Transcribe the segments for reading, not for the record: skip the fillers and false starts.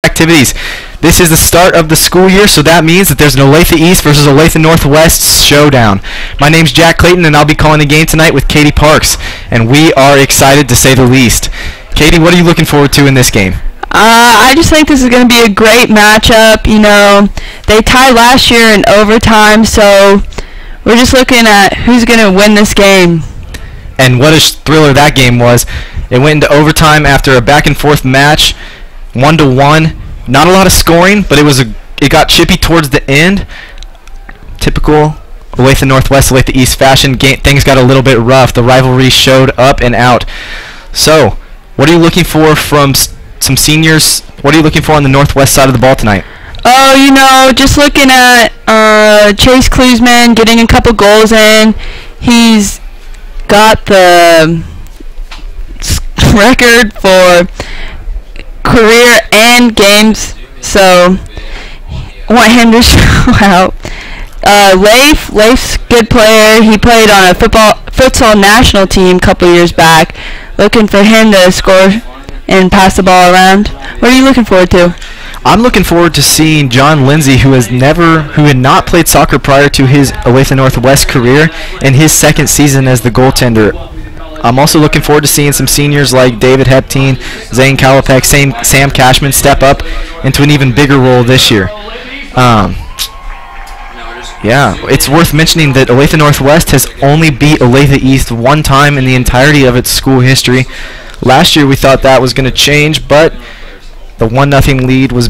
activities. This is the start of the school year, so that means that there's an Olathe East versus Olathe Northwest showdown. My name's Jack Clayton, and I'll be calling the game tonight with Katie Parks, and we are excited to say the least. Katie, what are you looking forward to in this game? I just think this is going to be a great matchup. You know, they tied last year in overtime, so we're just looking at who's going to win this game. And what a thriller that game was. It went into overtime after a back-and-forth match, 1-1. Not a lot of scoring, but it got chippy towards the end. Typical Olathe Northwest, Olathe East fashion. Things got a little bit rough. The rivalry showed up and out. So, what are you looking for from some seniors? What are you looking for on the Northwest side of the ball tonight? Oh, you know, just looking at Chase Klusman getting a couple goals in. He's got the record for career and games, so I want him to show out. Leif's a good player. He played on a futsal national team a couple years back. Looking for him to score and pass the ball around. What are you looking forward to? I'm looking forward to seeing John Lindsay, who had not played soccer prior to his Olathe Northwest career, in his second season as the goaltender. I'm also looking forward to seeing some seniors like David Heptine, Zane Kalapek, Sam Cashman step up into an even bigger role this year. Yeah, it's worth mentioning that Olathe Northwest has only beat Olathe East one time in the entirety of its school history. Last year we thought that was going to change, but the 1-0 lead was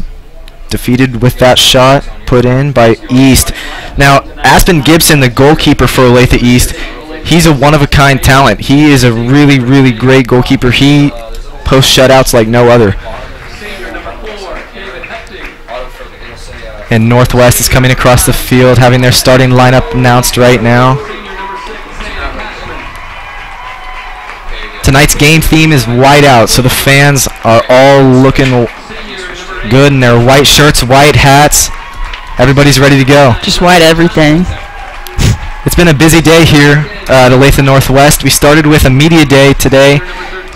defeated with that shot put in by East. Now, Aspen Gibson, the goalkeeper for Olathe East, he's a one-of-a-kind talent. He is a really, really great goalkeeper. He posts shutouts like no other. And Northwest is coming across the field, having their starting lineup announced right now. Tonight's game theme is white out, so the fans are all looking good in their white shirts, white hats. Everybody's ready to go. Just white everything. It's been a busy day here at Olathe Northwest. We started with a media day today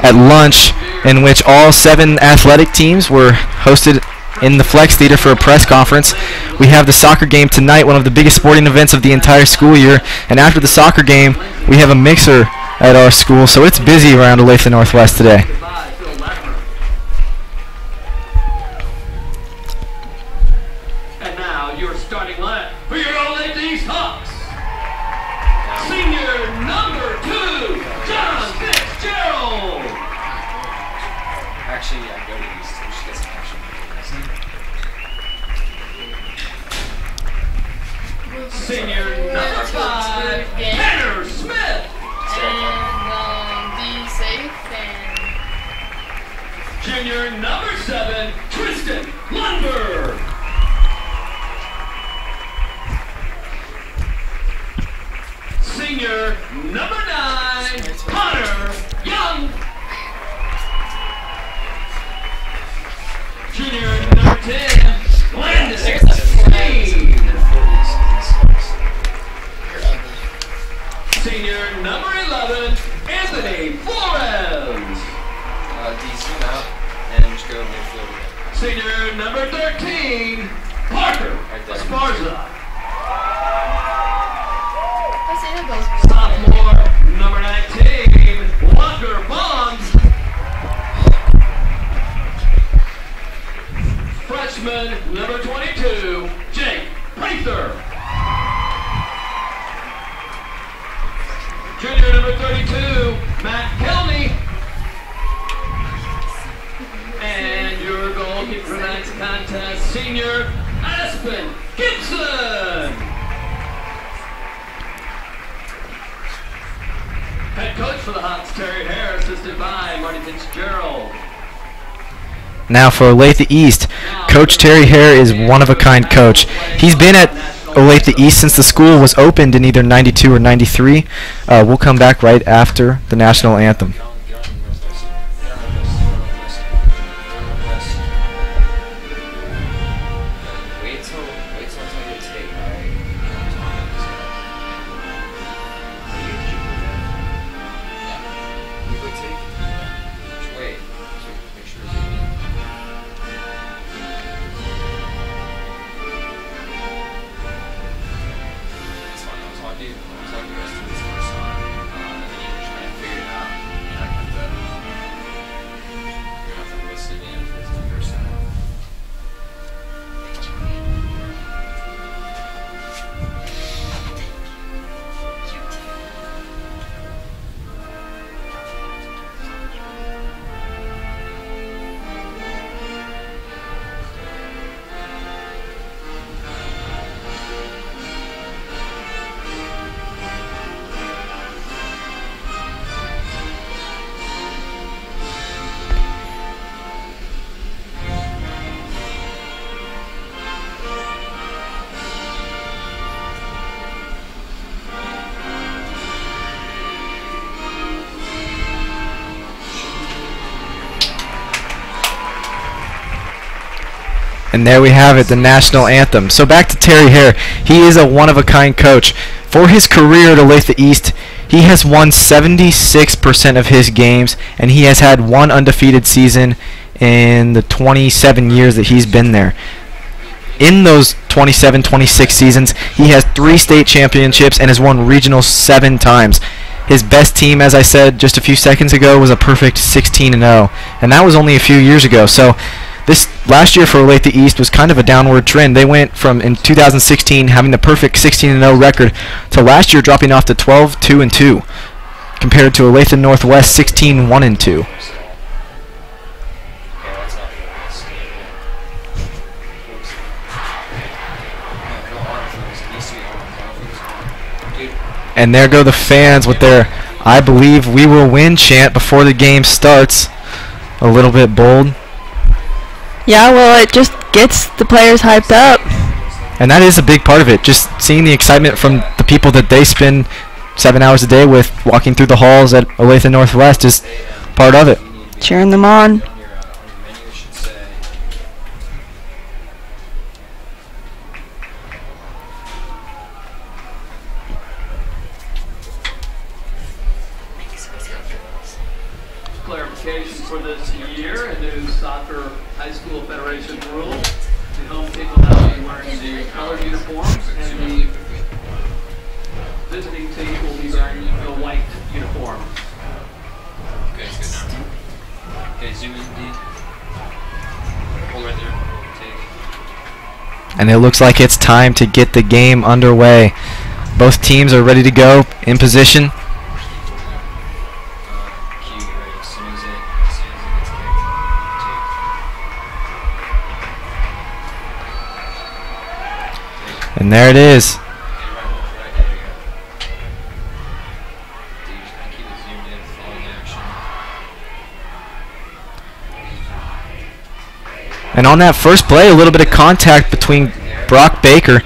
at lunch, in which all 7 athletic teams were hosted in the Flex Theater for a press conference. We have the soccer game tonight, one of the biggest sporting events of the entire school year. And after the soccer game, we have a mixer at our school, so it's busy around Olathe Northwest today. And now your starting lineup for your Olathe East Hawks. Senior number 2, John Fitzgerald. Actually, I go to East. We should get some action. Senior number 5, Tanner Smith. And be safe and Junior number 7, Tristan Lundberg. Senior number 9, Connor Young. Junior number 10, Landon Steen. Senior number 11, Anthony Flores. DC out and just go midfield again. Senior number 13, Parker Esparza. Sophomore number 19, Walker Bonds. Freshman number 22, Jake Prather. Junior number 32, Matt Kelly. And your goalkeeper for tonight's contest, senior Aspen Gibson. Head coach for the Hawks, Terry Hare, assisted by Marty Fitzgerald. Now for Olathe East, Coach Terry Hare is one-of-a-kind coach. He's been at Olathe East since the school was opened in either 92 or 93. We'll come back right after the national anthem. Wait till I get tape, alright? Yeah. You go tape? Just wait. Make sure it's And there we have it, the national anthem. So back to Terry Hare. He is a one-of-a-kind coach. For his career at Olathe East, he has won 76% of his games, and he has had one undefeated season in the 27 years that he's been there. In those 27, 26 seasons, he has 3 state championships and has won regional 7 times. His best team, as I said just a few seconds ago, was a perfect 16-0, and that was only a few years ago. So this last year for Olathe East was kind of a downward trend. They went from, in 2016, having the perfect 16-0 record to last year dropping off to 12-2-2, compared to Olathe Northwest 16-1-2. And there go the fans with their "I believe we will win" chant before the game starts. A little bit bold. Yeah, well, it just gets the players hyped up. And that is a big part of it. Just seeing the excitement from the people that they spend 7 hours a day with, walking through the halls at Olathe Northwest, is part of it. Cheering them on. Clarification for this year, a new soccer high school federation rule. The home team will now be wearing the colored uniforms, and the visiting team will be wearing the white uniforms. Okay, it's good now. Okay, zoom in, D. Hold right there. Take. And it looks like it's time to get the game underway. Both teams are ready to go, in position. And there it is. And on that first play, a little bit of contact between Brock Baker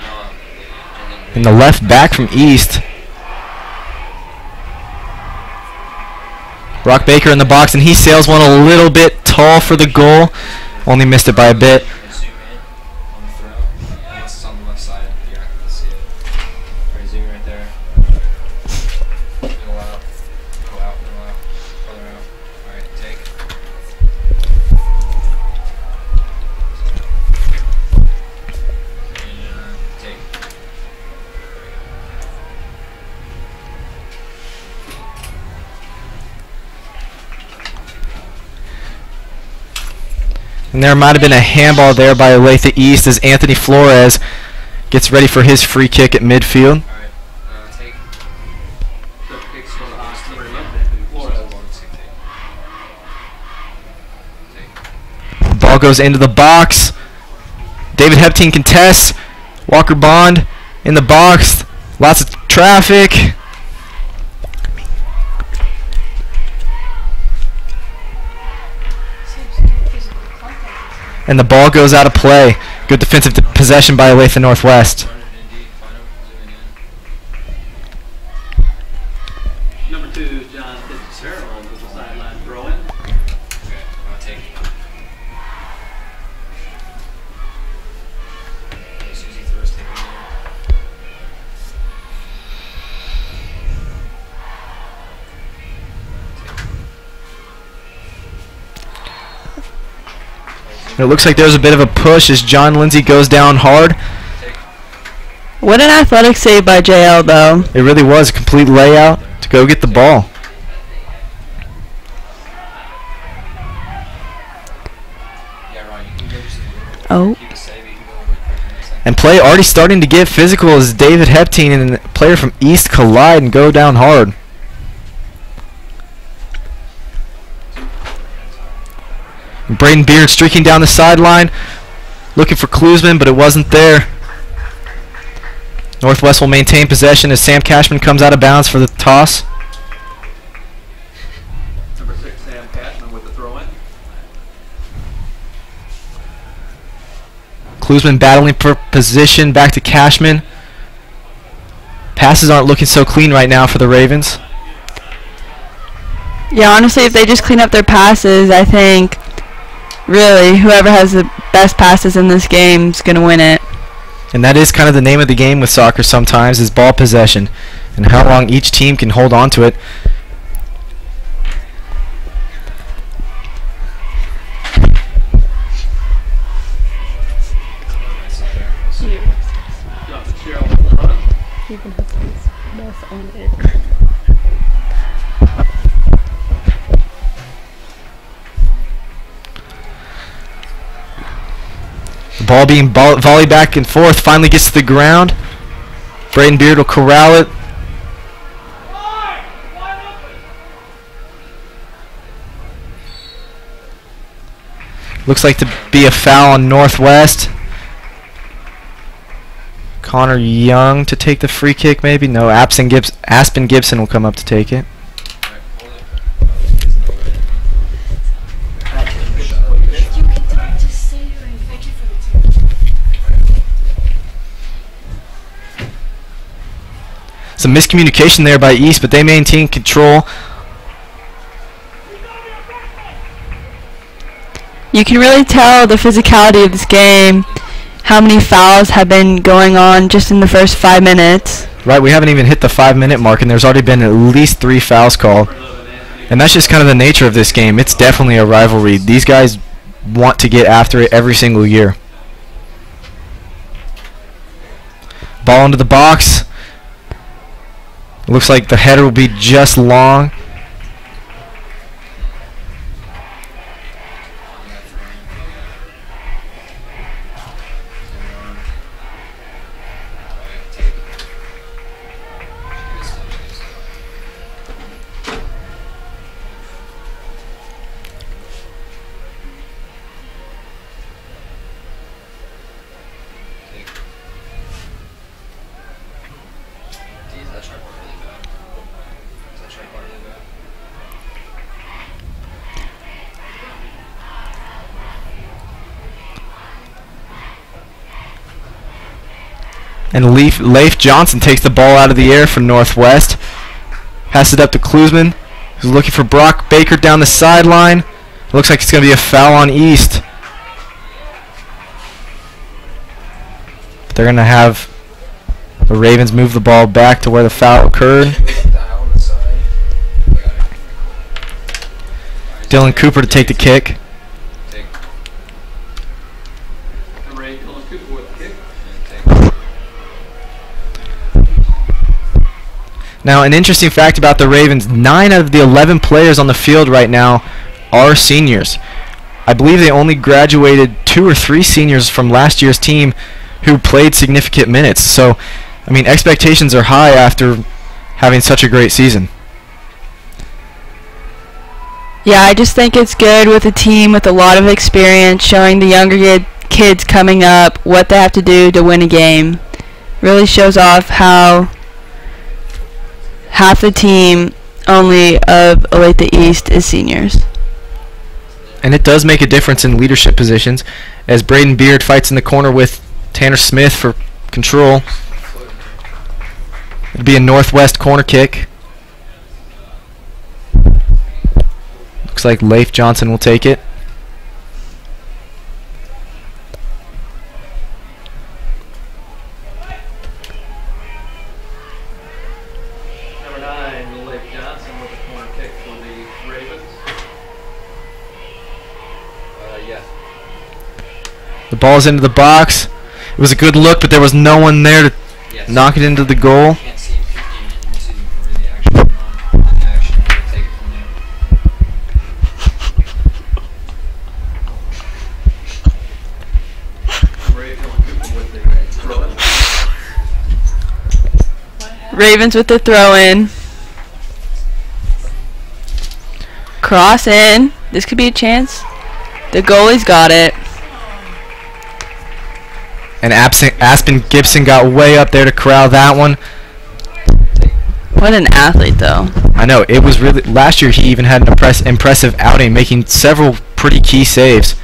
and the left back from East. Brock Baker in the box, and he sails one a little bit tall for the goal. Only missed it by a bit. And there might have been a handball there by Olathe East as Anthony Flores gets ready for his free kick at midfield. The ball goes into the box. David Hepteen contests. Walker Bond in the box. Lots of traffic. And the ball goes out of play. Good defensive possession by Olathe Northwest. Number 2, John Fitzgerald with the sideline throw-in. It looks like there's a bit of a push as John Lindsay goes down hard. What an athletic save by JL, though. It really was a complete layout to go get the ball. Oh. And play already starting to get physical as David Hepteen and a player from East collide and go down hard. Braden Beard streaking down the sideline, looking for Klusman, but it wasn't there. Northwest will maintain possession as Sam Cashman comes out of bounds for the toss. Number 6, Sam Cashman with the throw-in. Klusman battling for position, back to Cashman. Passes aren't looking so clean right now for the Ravens. Yeah, honestly, if they just clean up their passes, I think Really, whoever has the best passes in this game is going to win it. And that is kind of the name of the game with soccer sometimes, is ball possession and how long each team can hold on to it. Got the Cheryl in front. The ball being volleyed back and forth, finally gets to the ground. Braden Beard will corral it. Looks like to be a foul on Northwest. Connor Young to take the free kick, maybe? No, Aspen Gibson will come up to take it. Some miscommunication there by East, but they maintain control. You can really tell the physicality of this game, how many fouls have been going on just in the first 5 minutes. Right, we haven't even hit the 5-minute mark, and there's already been at least 3 fouls called. And that's just kind of the nature of this game. It's definitely a rivalry. These guys want to get after it every single year. Ball into the box. Looks like the header will be just long. And Leif Johnson takes the ball out of the air for Northwest. Passes it up to Klusman, who's looking for Brock Baker down the sideline. Looks like it's going to be a foul on East. But they're going to have the Ravens move the ball back to where the foul occurred. Dylan Cooper to take the kick. Now, an interesting fact about the Ravens, 9 out of the 11 players on the field right now are seniors. I believe they only graduated 2 or 3 seniors from last year's team who played significant minutes. So, I mean, expectations are high after having such a great season. Yeah, I just think it's good with a team with a lot of experience, showing the younger kids coming up what they have to do to win a game. Really shows off how half the team only of Olathe East is seniors. And it does make a difference in leadership positions as Braden Beard fights in the corner with Tanner Smith for control. It'll be a Northwest corner kick. Looks like Leif Johnson will take it. Number 9, Leif Johnson with a corner kick for the Ravens. Yeah. The ball's into the box. It was a good look, but there was no one there to knock it into the goal. Can't see him kicking into where the action run. And action will take it from there. Ray Dylan Cooper with the throw. Ravens with the throw in. Cross in. This could be a chance. The goalie's got it. And Aspen Gibson got way up there to corral that one. What an athlete, though. I know, it was really, last year he even had an impressive outing, making several pretty key saves.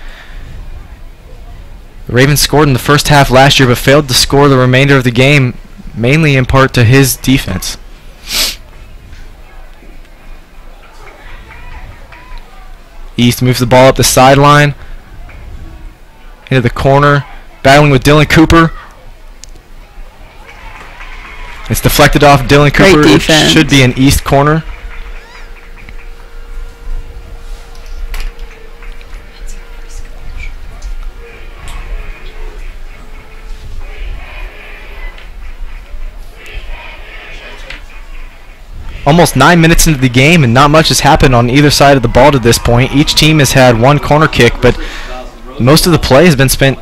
The Ravens scored in the first half last year, but failed to score the remainder of the game, mainly in part to his defense. East moves the ball up the sideline. into the corner, battling with Dylan Cooper. It's deflected off Dylan Great Cooper. It defense. should be an east corner. Almost 9 minutes into the game, and not much has happened on either side of the ball to this point. Each team has had one corner kick, but most of the play has been spent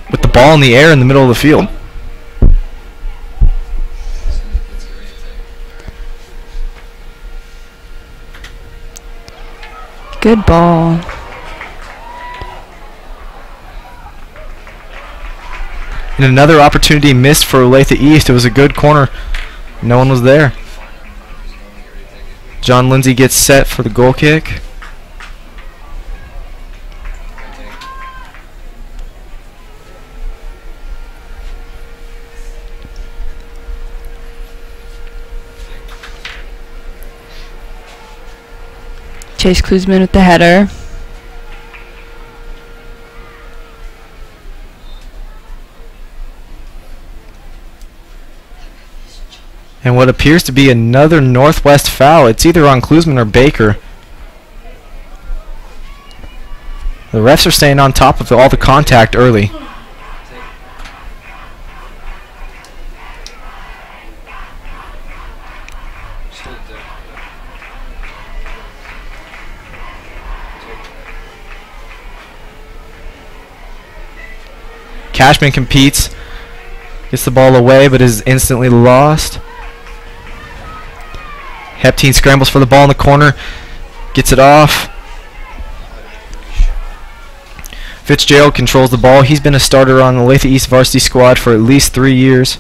with the ball in the air in the middle of the field. Good ball. And another opportunity missed for Olathe East. It was a good corner. No one was there. John Lindsay gets set for the goal kick. Chase Kuzman with the header. And what appears to be another Northwest foul. It's either on Klusman or Baker. The refs are staying on top of all the contact early. Cashman competes, gets the ball away, but is instantly lost. Hepteen scrambles for the ball in the corner, gets it off. Fitzgerald controls the ball. He's been a starter on the Olathe East varsity squad for at least 3 years.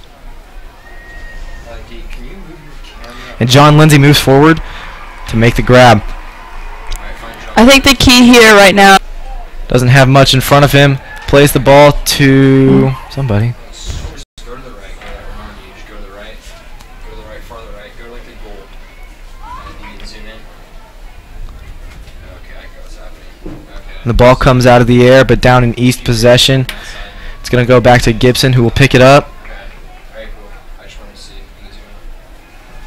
And John Lindsay moves forward to make the grab. I think the key here right now. Doesn't have much in front of him. Plays the ball to somebody. Go to the right. Remind you, just go to the right. Go to the right, farther right. Go to like the goal. And you can zoom in. Okay, I got what's happening. Okay. The ball comes out of the air, but down in East possession. It's going to go back to Gibson, who will pick it up. Okay. Alright, cool. I just wanted to see if you can zoom in.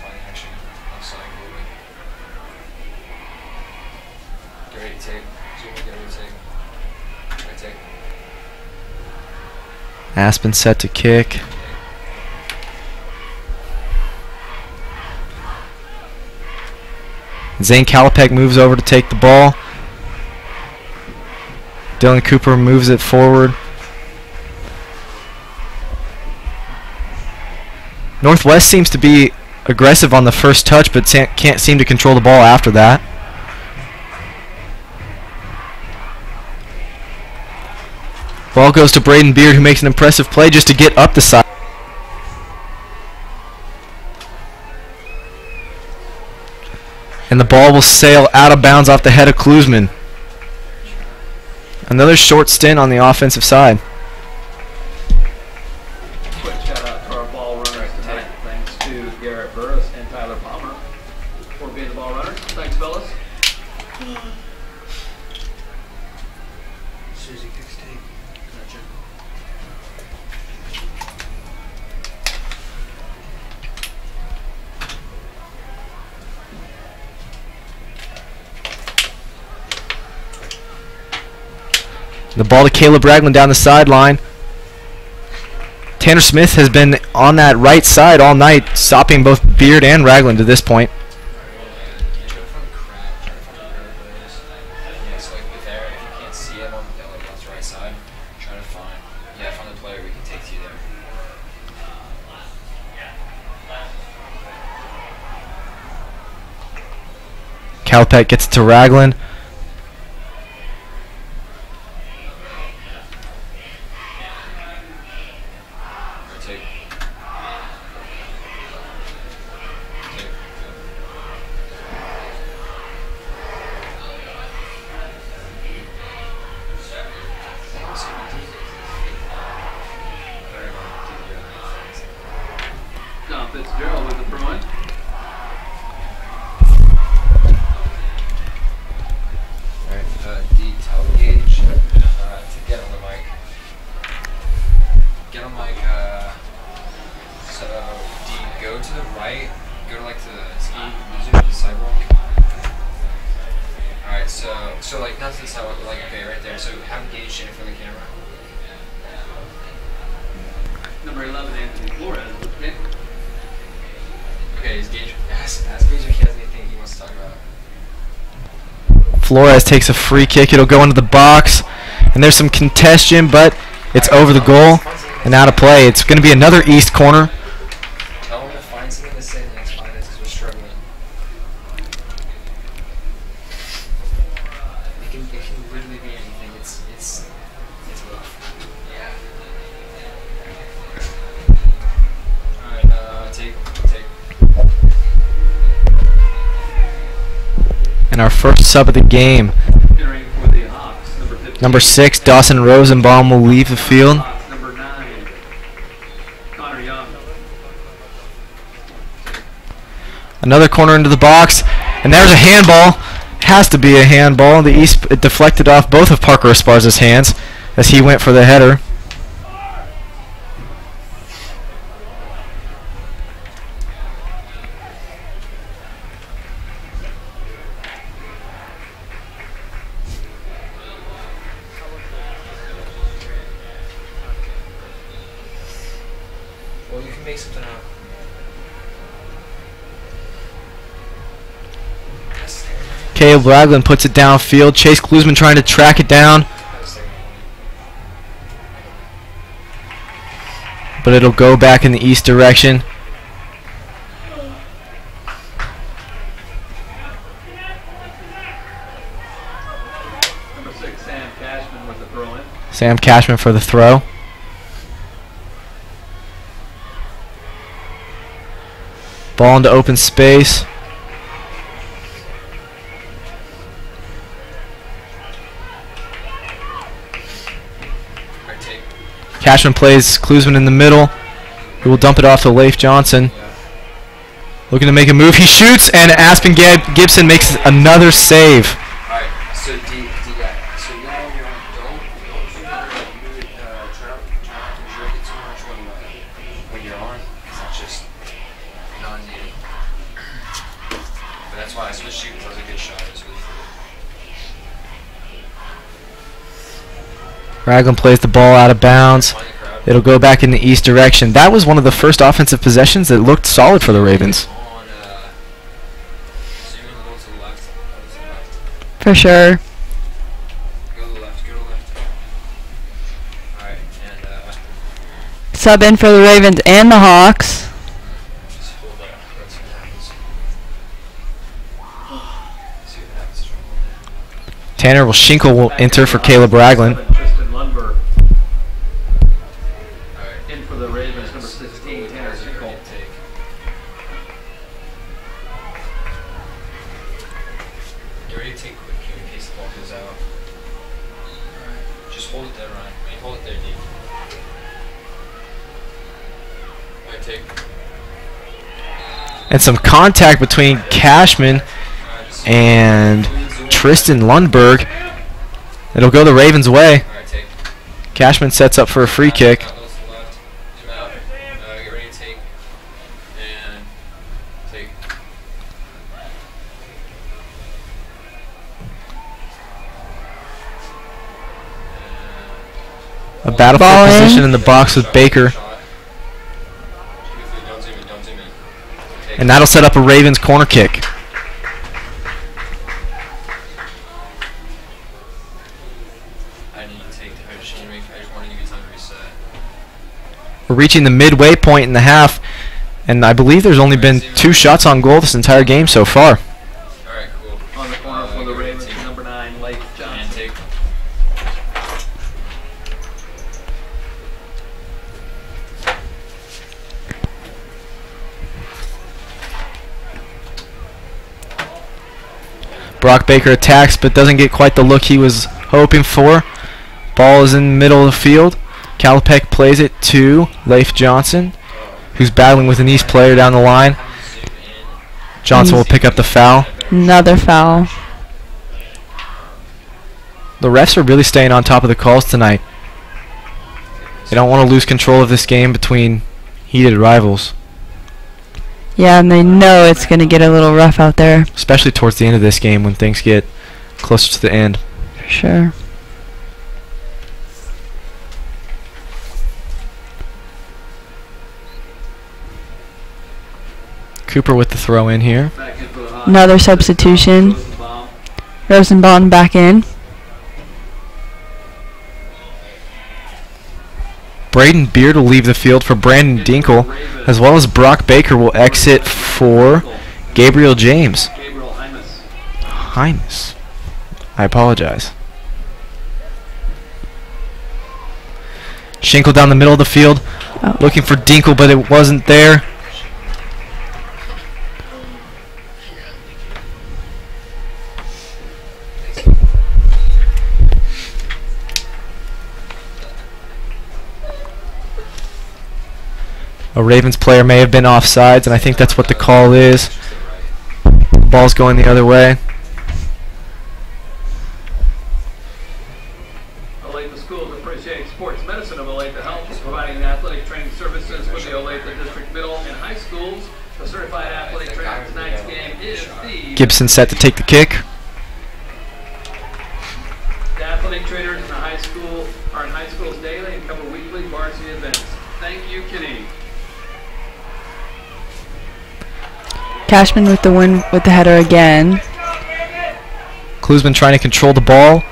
Find action outside goalie. Get ready to take. Zoom in, get ready to take. Right, take. Aspen set to kick. Zane Kalapek moves over to take the ball. Dylan Cooper moves it forward. Northwest seems to be aggressive on the first touch, but can't seem to control the ball after that. Ball goes to Braden Beard, who makes an impressive play just to get up the side. And the ball will sail out of bounds off the head of Klusman. Another short stint on the offensive side. Quick shout out to our ball runners tonight. Thanks to Garrett Burris and Tyler Palmer for being the ball runners. Thanks, fellas. Susie kicks tape. Gotcha. The ball to Caleb Ragland down the sideline. Tanner Smith has been on that right side all night, stopping both Beard and Ragland to this point. Try to find the crowd. Try to find the crowd players. Yeah, so like with there, if you can't see him on the right side, try to find the player we can take to you there. Kalapek gets it to Ragland. Take. John Fitzgerald with the throw-in. get on like so do you go to the right, go to like to the the sidewalk. Alright, so like not to the sidewalk, but like okay, right there. So have him gauge in for the camera. Number 11, Anthony Flores with the kick. Okay, is Gage ask Gage if he has anything he wants to talk about. Flores takes a free kick. It'll go into the box. And there's some contention, but it's over the goal and out of play. It's going to be another East corner. Tell him to find something to say in the next 5 minutes because we're struggling. It can literally be anything. It's rough. Alright, take. And our first sub of the game, Entering for the Hawks, number 15. number 6, Dawson Rosenbaum, will leave the field. Hawks, number 9, Connor Young. Another corner into the box, and there's a handball. Has to be a handball. The East it deflected off both of Parker Esparza's hands as he went for the header. Well, you can make something out. Caleb Ragland puts it downfield. Chase Klusman trying to track it down, but it'll go back in the East direction. Number 6, Sam Cashman with the throw in. Sam Cashman for the throw. Ball into open space. Alright, take. Cashman plays Klusman in the middle. He will dump it off to Leif Johnson. Looking to make a move. He shoots, and Aspen Gibson makes another save. Alright, so so now you're don't try not to jerk it too much when you're on, because that's just non-needed. But that's why I switched to you, because that was a good shot. It was really good. Ragland plays the ball out of bounds. Find the crowd. It'll go back in the East direction. That was one of the first offensive possessions that looked solid for the Ravens. On, zoom in a little to the left. To the left. For sure. Go to the left. Alright, and Sub in for the Ravens and the Hawks. just hold that. Let's see what happens. See what happens. Just hold it. Tanner Schinkel will enter for Caleb Ragland. Tristan Lundberg. Alright. In for the Ravens, number 16, Tanner Sickle. Take. Get ready to take quick cue in case the ball goes out. Alright. Just hold it there, Ryan. Hold it there, Dave. Alright, take. And some contact between Cashman Alright, just and zoom in. Tristan Lundberg. It'll go the Ravens' way. Alright, take. Cashman sets up for a free kick. Out, goes to the left. Zoom out. Get ready to take. And take. A battlefield Ball in. position in the box with Baker. Shot. Don't zoom in. Take. And that'll set up a Ravens corner kick. I need to take. I just want to give you time to reset. We're reaching the midway point in the half, and I believe there's only been 2 shots on goal this entire game so far. Alright, cool. On the corner for the get ready to Ravens, take. number 9, Leif And Johnson. take. Brock Baker attacks but doesn't get quite the look he was hoping for. Ball is in the middle of the field. Kalapek plays it to Leif Johnson, who's battling with an East player down the line. Zoom in. Johnson will pick up the foul. Another foul. The refs are really staying on top of the calls tonight. They don't want to lose control of this game between heated rivals, Yeah, and they know it's going to get a little rough out there. especially towards the end of this game when things get closer to the end. For sure. Cooper with the throw in here. Back in for the Hawks. Another substitution. Rosenbaum. Rosenbaum back in. Braden Beard will leave the field for Brandon Dinkle, as well as Brock Baker will exit for Gabriel James. Gabriel Hymas. Hymas. I apologize. Schenkel down the middle of the field, Oh. looking for Dinkle, but it wasn't there. A Ravens player may have been offsides, and I think that's what the call is. Ball's going the other way. Olathe schools appreciate sports medicine of Olathe Health, providing athletic training services for the Olathe District Middle and High Schools. The certified athletic trainer tonight's game is the Gibson set to take the kick. athletic trainers in the high school are in high schools daily and cover weekly varsity events. Thank you, Kitty. Cashman with the win with the header again. Klusman trying to control the ball,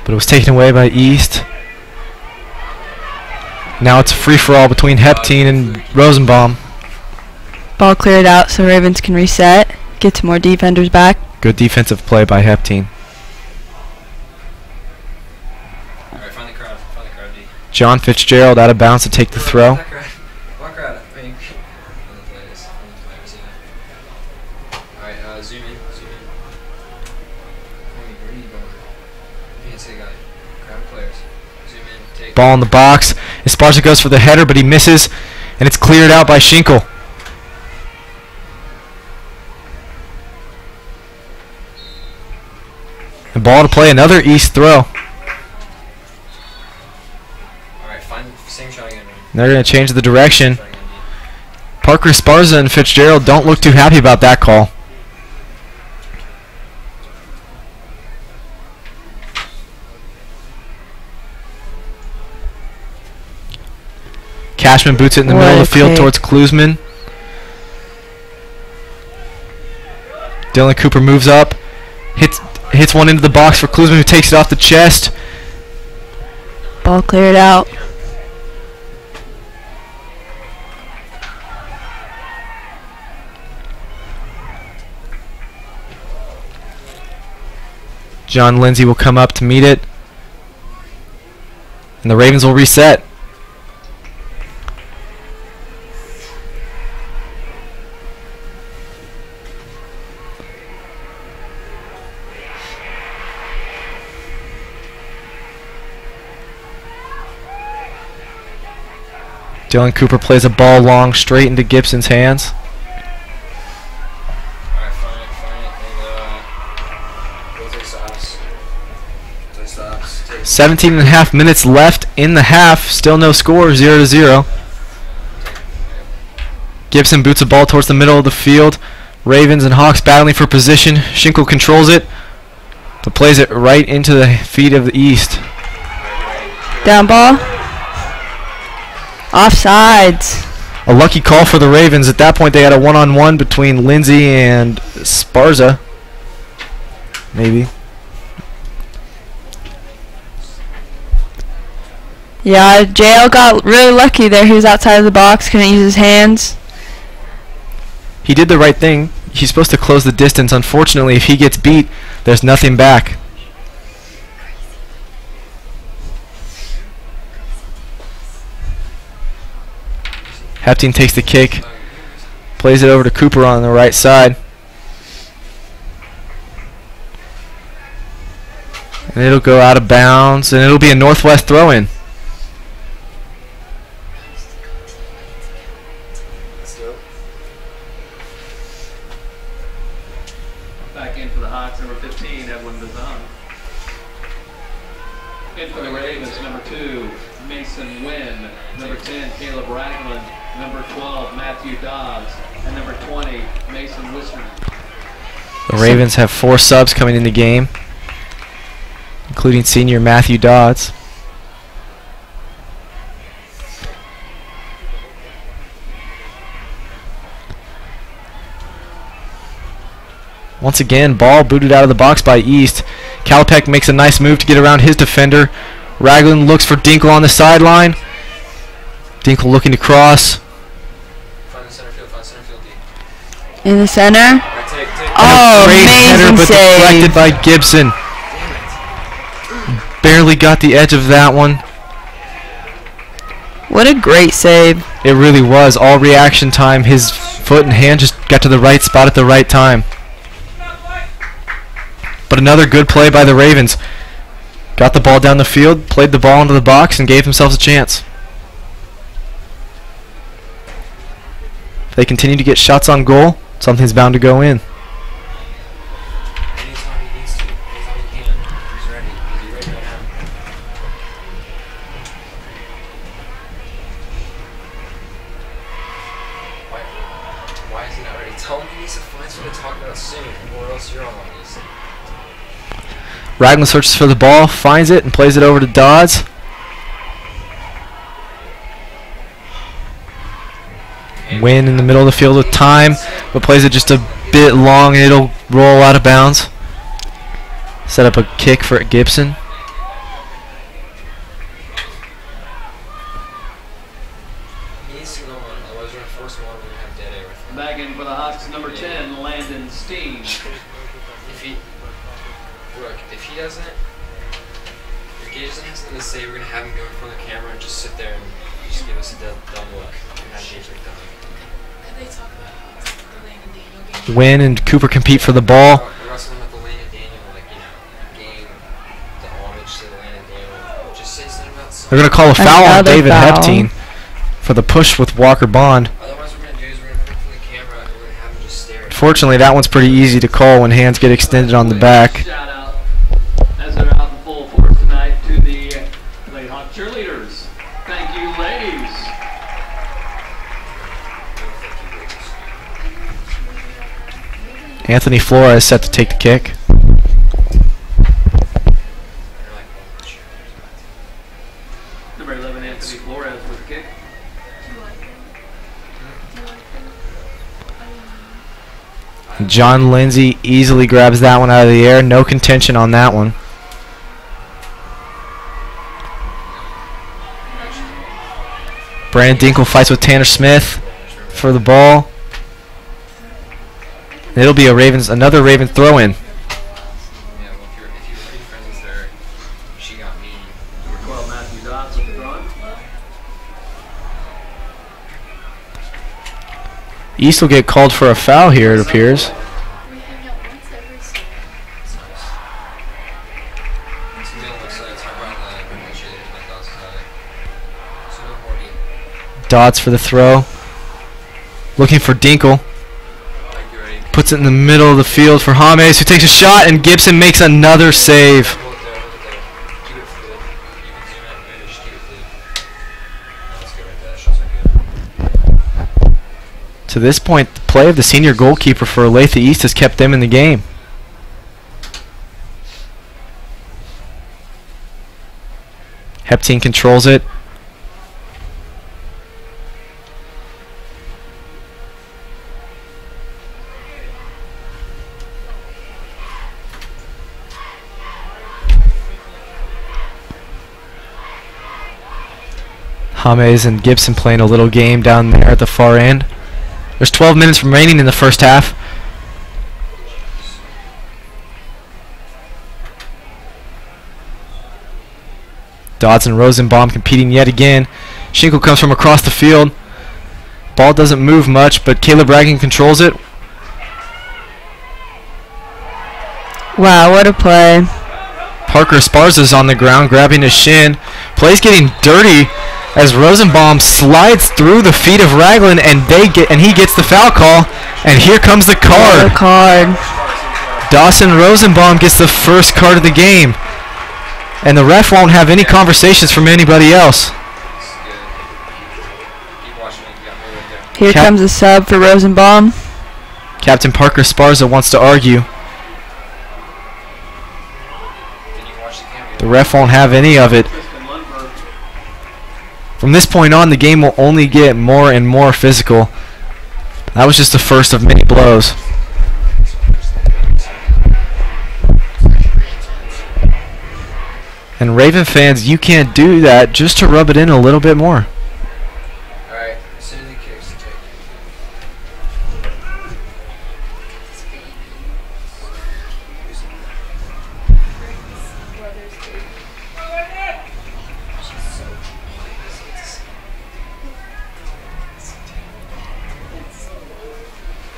but it was taken away by East. Now it's a free-for-all between Heptine and Rosenbaum. Ball cleared out so Ravens can reset. Get some more defenders back. Good defensive play by Heptine. Alright, find the crowd. Find the crowd, D. John Fitzgerald out of bounds to take the throw. Walk crowd. I mean, find the players. Find the players, yeah. Alright, zoom in. Zoom in. Where are you going? You can't see the guy. Crowd of players. Zoom in. Take. Ball in the box. Esparza goes for the header, but he misses, and it's cleared out by Schenkel. The ball to play, another East throw. Alright, find the same shot again. They're going to change the direction. Shot again, D. Parker Esparza and Fitzgerald don't look too happy about that call. Cashman boots it in the middle of the field Okay. towards Klusman. Dylan Cooper moves up, hits one into the box for Klusman, who takes it off the chest. Ball cleared out. John Lindsay will come up to meet it, and the Ravens will reset. Dylan Cooper plays a ball long straight into Gibson's hands. Alright, find it, and go take stops. Take stops. Take 17 and a half minutes left in the half. Still no score, 0-0. Gibson boots a ball towards the middle of the field. Ravens and Hawks battling for position. Schenkel controls it, but plays it right into the feet of the East. Down ball. Offsides. A lucky call for the Ravens. At that point, they had a one-on-one between Lindsay and Sparza. Maybe. Yeah, JL got really lucky there. He was outside of the box, couldn't use his hands. He did the right thing. He's supposed to close the distance. Unfortunately, if he gets beat, there's nothing back. Heptine takes the kick, plays it over to Cooper on the right side. And it'll go out of bounds, and it'll be a Northwest throw-in. Back in for the Hawks, number 15, Edwin Bazan. In for the Ravens, number 2, Mason Wynn. Number 10, Caleb Ragland. Number 12, Matthew Dobbs. And number 20, Mason Wisner. The Ravens have 4 subs coming in the game, including senior Matthew Dodds. Once again, ball booted out of the box by East. Kalpek makes a nice move to get around his defender. Ragland looks for Dinkle on the sideline. Dinkle looking to cross. Find the center field, In the center. Right, take. Oh, Great header, amazing but deflected save. by Gibson. Barely got the edge of that one. What a great save. It really was. All reaction time. His foot and hand just got to the right spot at the right time. But another good play by the Ravens. Got the ball down the field, played the ball into the box, and gave themselves a chance. If they continue to get shots on goal, something's bound to go in. Anytime he needs to. Anytime he can. He's ready. He's ready right now. Why is he not ready? Tell him he needs to find something to talk about soon, or else you're on these. Ragland searches for the ball, finds it, and plays it over to Dodds. Win in the middle of the field with time, but plays it just a bit long, and it'll roll out of bounds. Set up a kick for Gibson. He needs to go on, otherwise we're going to force him on. We're going to have dead air with him. Back in for the Hawks, number 10, Landon Steen. If he doesn't, if Gage doesn't have something to say, we're going to have him go in front of the camera and just sit there and just give us a dumb look and have Gage look dumb. Could they talk about the Lane and Daniel game? Win and Cooper compete for the ball. We're wrestling with the Lane and Daniel, like, game, the homage to the Lane and Daniel. Just say something about something. They're going to call a foul on Another David foul. Heptine for the push with Walker Bond. Otherwise, what we're going to do is we're going to put him in the camera and we're going to have him just stare at him. Fortunately, that one's pretty easy to call when hands get extended on the back. Shout out as they're out in full force tonight to the Lady Hawk cheerleaders. Thank you, ladies. Anthony Flores set to take the kick. They're like, oh, shit. Number 11, Anthony Flores with the kick. Do you like them? Do you like them? John Lindsay easily grabs that one out of the air. No contention on that one. Brandon Dinkle fights with Tanner Smith for the ball. It'll be another Ravens throw-in. Yeah, well, if you're already friends with her, she got me. Number 12, Matthew Dodds with the throw. East will get called for a foul here, it appears. We hang out once every summer. It's the middle of the talk about the cheerleaders like us. So no more deep. Dodds for the throw. Looking for Dinkle. Like you're ready. Puts it in the middle of the field for James, who takes a shot, and Gibson makes another save. Hold it there, hold it there. Keep it fluid. You can zoom out and just keep it fluid. That's good right there. That shots are good. To this point, the play of the senior goalkeeper for Olathe East has kept them in the game. Heptine controls it. James and Gibson playing a little game down there at the far end. There's 12 minutes remaining in the first half. Dodds and Rosenbaum competing yet again. Schinkel comes from across the field. Ball doesn't move much, but Caleb Ragland controls it. Wow, what a play. Parker Esparza's on the ground grabbing his shin. Play's getting dirty as Rosenbaum slides through the feet of Ragland, and he gets the foul call. And here comes the What card. a card. Dawson Rosenbaum gets the first card of the game. And the ref won't have any conversations from anybody else. This is good. Keep watching it. You got more right there. Here comes a sub for Rosenbaum. Captain Parker Sparza wants to argue. Then you can watch the camera. The ref won't have any of it. Kristen Lundberg. From this point on, the game will only get more and more physical. That was just the first of many blows. And Raven fans, you can't do that just to rub it in a little bit more. Alright, as soon as he kicks, take it.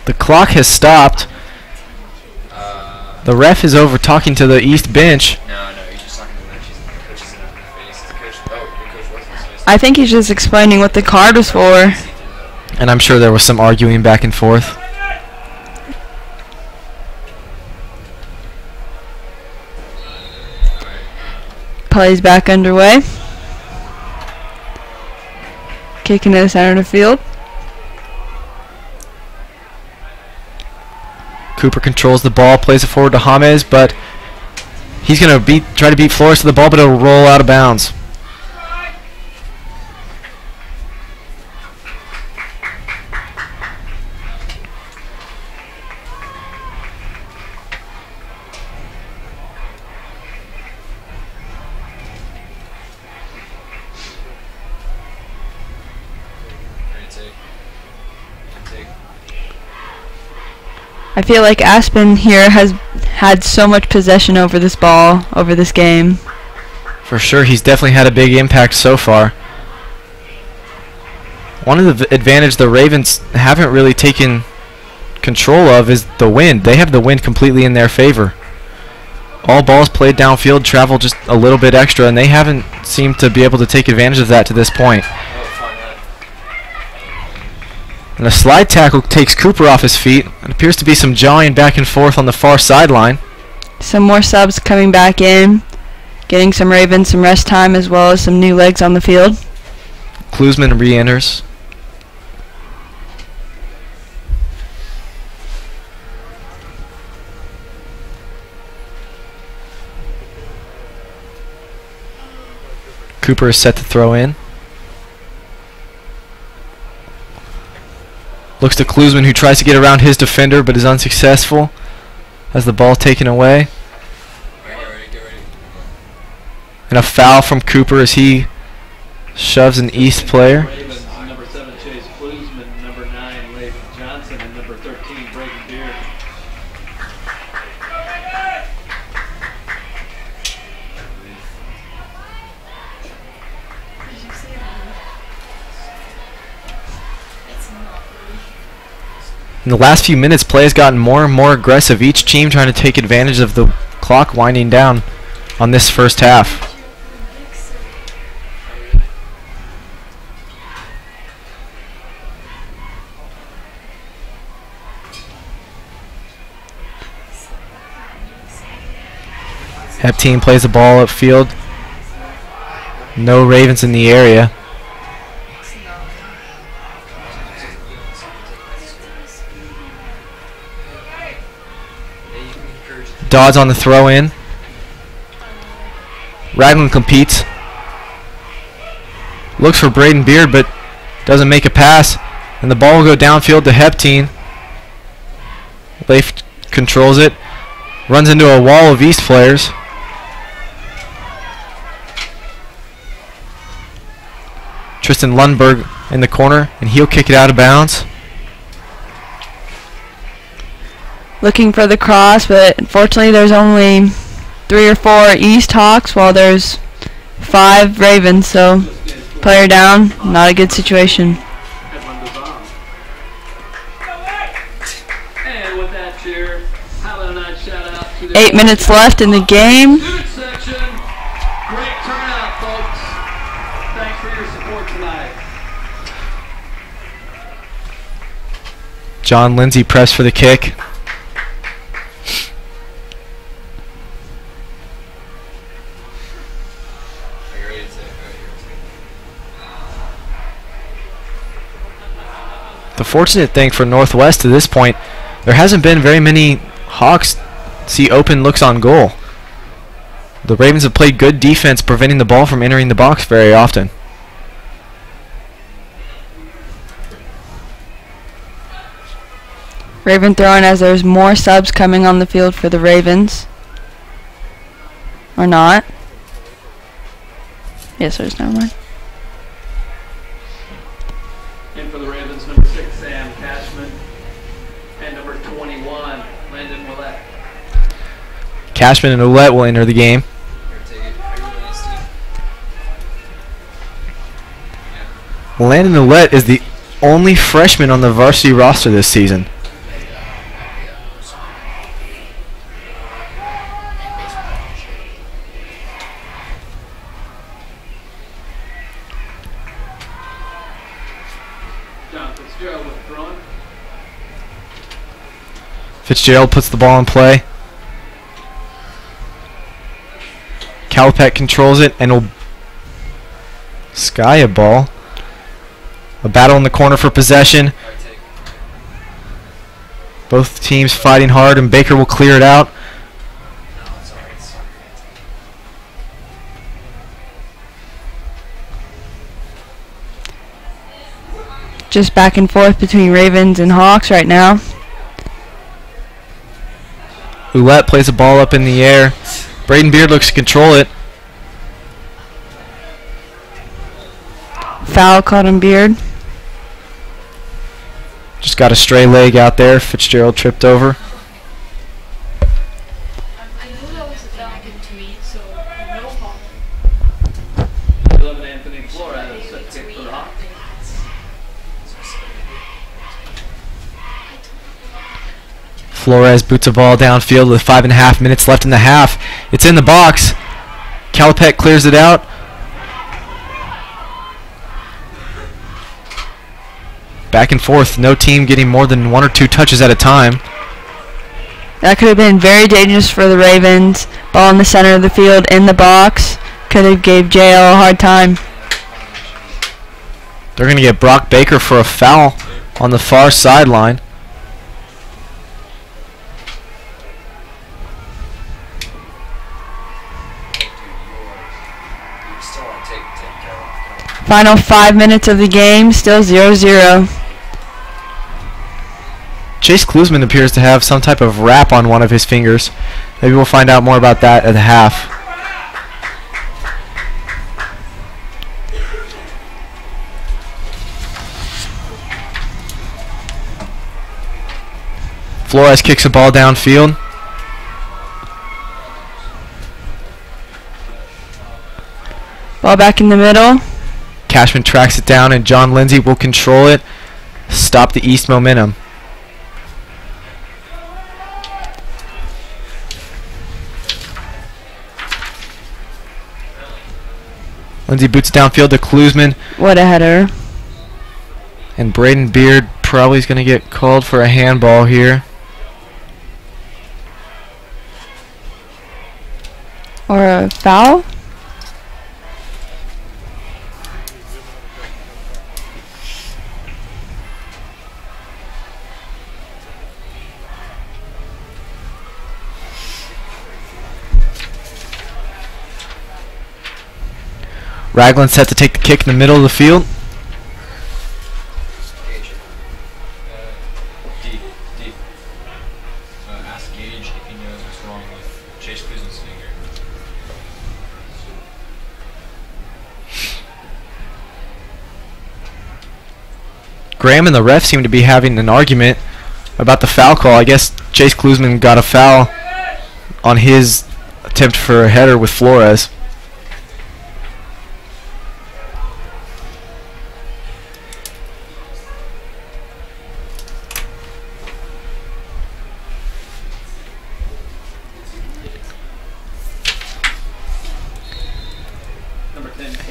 The clock has stopped. The ref is over talking to the East bench. No, he's just talking to them. The coach is in the face. The coach was in his face. I think he's just explaining what the card was for. And I'm sure there was some arguing back and forth. Play's back underway. Kicking to the center of the field. Cooper controls the ball, plays it forward to James, but he's going to try to beat Flores to the ball, but it'll roll out of bounds. I feel like Aspen here has had so much possession over this ball, over this game. For sure, he's definitely had a big impact so far. One of the advantage the Ravens haven't really taken control of is the wind. They have the wind completely in their favor. All balls played downfield travel just a little bit extra, and they haven't seemed to be able to take advantage of that to this point. And a slide tackle takes Cooper off his feet. It appears to be some jawing back and forth on the far sideline. Some more subs coming back in, getting some Ravens some rest time as well as some new legs on the field. Klusman re-enters. Cooper is set to throw in. Looks to Klusman, who tries to get around his defender but is unsuccessful. Has the ball taken away. Get ready. And a foul from Cooper as he shoves an East player. Ravens, number 7, Chase Klusman, number 9, Leif Johnson, and number 13, Braden Beard. Did you say that? It's not really. In the last few minutes, play has gotten more and more aggressive, each team trying to take advantage of the clock winding down on this first half. Hep team plays the ball upfield. No Ravens in the area. Dodds on the throw in. Ragland competes. Looks for Braden Beard but doesn't make a pass. And the ball will go downfield to Hepteen. Leif controls it. Runs into a wall of East players. Tristan Lundberg in the corner, and he'll kick it out of bounds. Looking for the cross, but unfortunately there's only 3 or 4 East Hawks while there's 5 Ravens, so player down, not a good situation. And with that cheer, how about a nice shout out to the 8 minutes left in the game. student section. Great turnout, folks. Thanks for your support tonight. John Lindsay pressed for the kick. The fortunate thing for Northwest to this point, there hasn't been very many Hawks see open looks on goal. The Ravens have played good defense, preventing the ball from entering the box very often. Raven throwing as there's more subs coming on the field for the Ravens. Or not. Yes, there's no one. In for the Ravens, number 6, Sam Cashman, and number 21, Landon Willett. Cashman and Oulette will enter the game. Landon Oulette is the only freshman on the varsity roster this season. Fitzgerald puts the ball in play. Calipet controls it and will sky a ball. A battle in the corner for possession. Both teams fighting hard, and Baker will clear it out. Just back and forth between Ravens and Hawks right now. Oulette plays the ball up in the air. Braden Beard looks to control it. Foul caught on Beard. Just got a stray leg out there. Fitzgerald tripped over. I knew that was a foul to me, so no problem. 11, Anthony Flores, set kick for the Hawks. Flores boots a ball downfield with 5.5 minutes left in the half. It's in the box. Calipet clears it out. Back and forth. No team getting more than 1 or 2 touches at a time. That could have been very dangerous for the Ravens. Ball in the center of the field in the box. Could have gave JL a hard time. They're going to get Brock Baker for a foul on the far sideline. Final 5 minutes of the game, still 0-0. Chase Klusman appears to have some type of wrap on one of his fingers. Maybe we'll find out more about that at the half. Flores kicks the ball downfield. Ball back in the middle. Cashman tracks it down, and John Lindsay will control it, stop the East momentum. Lindsay boots downfield to Klusman. What a header. And Braden Beard probably is going to get called for a handball here. Or a foul? Ragland set to take the kick in the middle of the field. Deep. Ask Gage if he knows what's wrong with Chase Klusman's finger. Graham and the ref seem to be having an argument about the foul call. I guess Chase Klusman got a foul on his attempt for a header with Flores.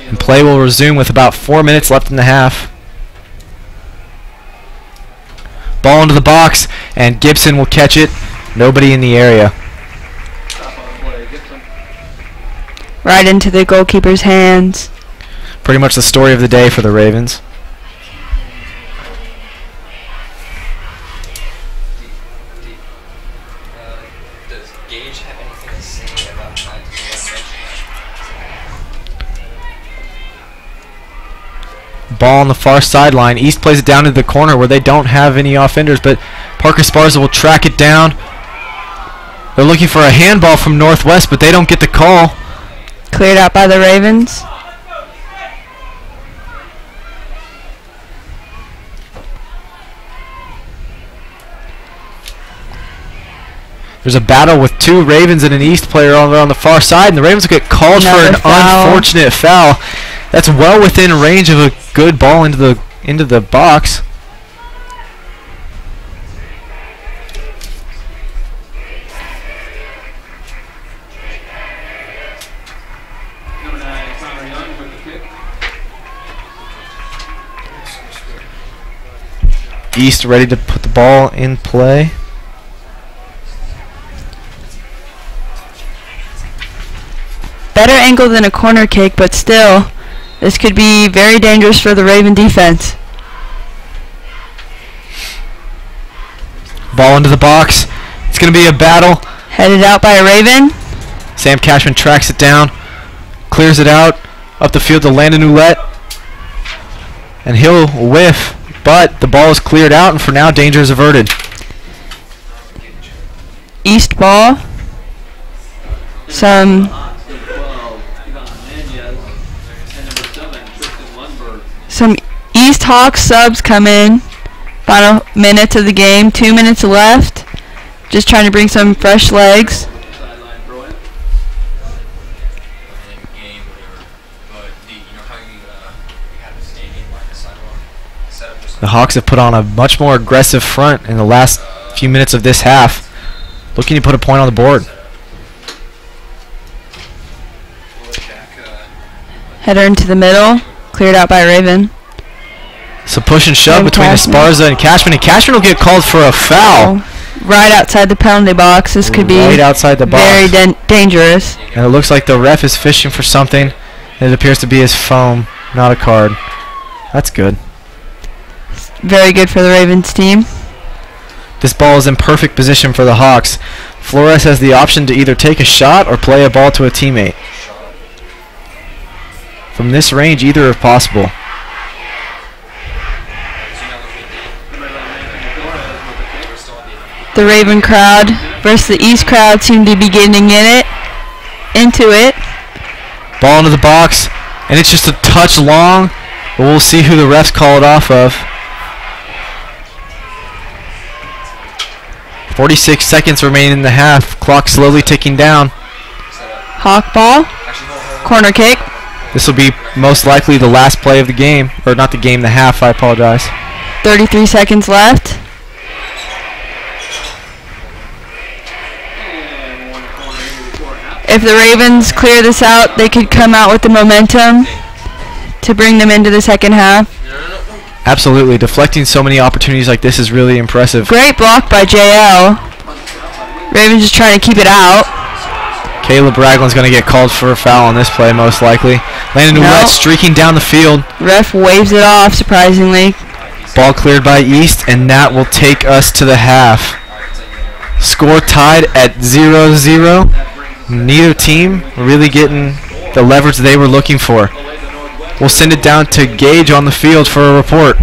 And play will resume with about 4 minutes left in the half. Ball into the box, and Gibson will catch it. Nobody in the area. Right into the goalkeeper's hands. Pretty much the story of the day for the Ravens. ball on the far sideline. East plays it down to the corner where they don't have any offenders, but Parker Sparza will track it down. They're looking for a handball from Northwest, but they don't get the call. Cleared out by the Ravens. There's a battle with two Ravens and an East player on the far side, and the Ravens will get called for an unfortunate foul. That's well within range of a good ball into the box. Number 9, Connor Young with the kick. East ready to put the ball in play. Better angle than a corner kick, but still, this could be very dangerous for the Raven defense. Ball into the box. It's going to be a battle. Headed out by a Raven. Sam Cashman tracks it down, clears it out, up the field to Landon Ouellette, and he'll whiff, but the ball is cleared out, and for now, danger is averted. East ball. Some East Hawks subs come in. Final minutes of the game. 2 minutes left. Just trying to bring some fresh legs. The Hawks have put on a much more aggressive front in the last few minutes of this half, looking to put a point on the board. Header into the middle. Cleared out by Raven. So push and shove Sam between Cashman. Esparza and Cashman, and Cashman will get called for a foul. Right outside the penalty box. This could be Right outside the box. very dangerous. And it looks like the ref is fishing for something. It appears to be his foam, not a card. That's good. Very good for the Ravens team. This ball is in perfect position for the Hawks. Flores has the option to either take a shot or play a ball to a teammate. From this range, either are possible. The Raven crowd versus the East crowd seem to be getting into it. Ball into the box, and it's just a touch long, but we'll see who the refs call it off of. 46 seconds remaining in the half. Clock slowly ticking down. Hawk ball. Corner kick. This will be most likely the last play of the game. Or not the game, the half, I apologize. 33 seconds left. If the Ravens clear this out, they could come out with the momentum to bring them into the second half. Absolutely. Deflecting so many opportunities like this is really impressive. Great block by JL. Ravens just trying to keep it out. Caleb Ragland's going to get called for a foul on this play, most likely. Landon Ouellette streaking down the field. Ref waves it off, surprisingly. Ball cleared by East, and that will take us to the half. Score tied at 0-0. Neither team really getting the leverage they were looking for. We'll send it down to Gage on the field for a report.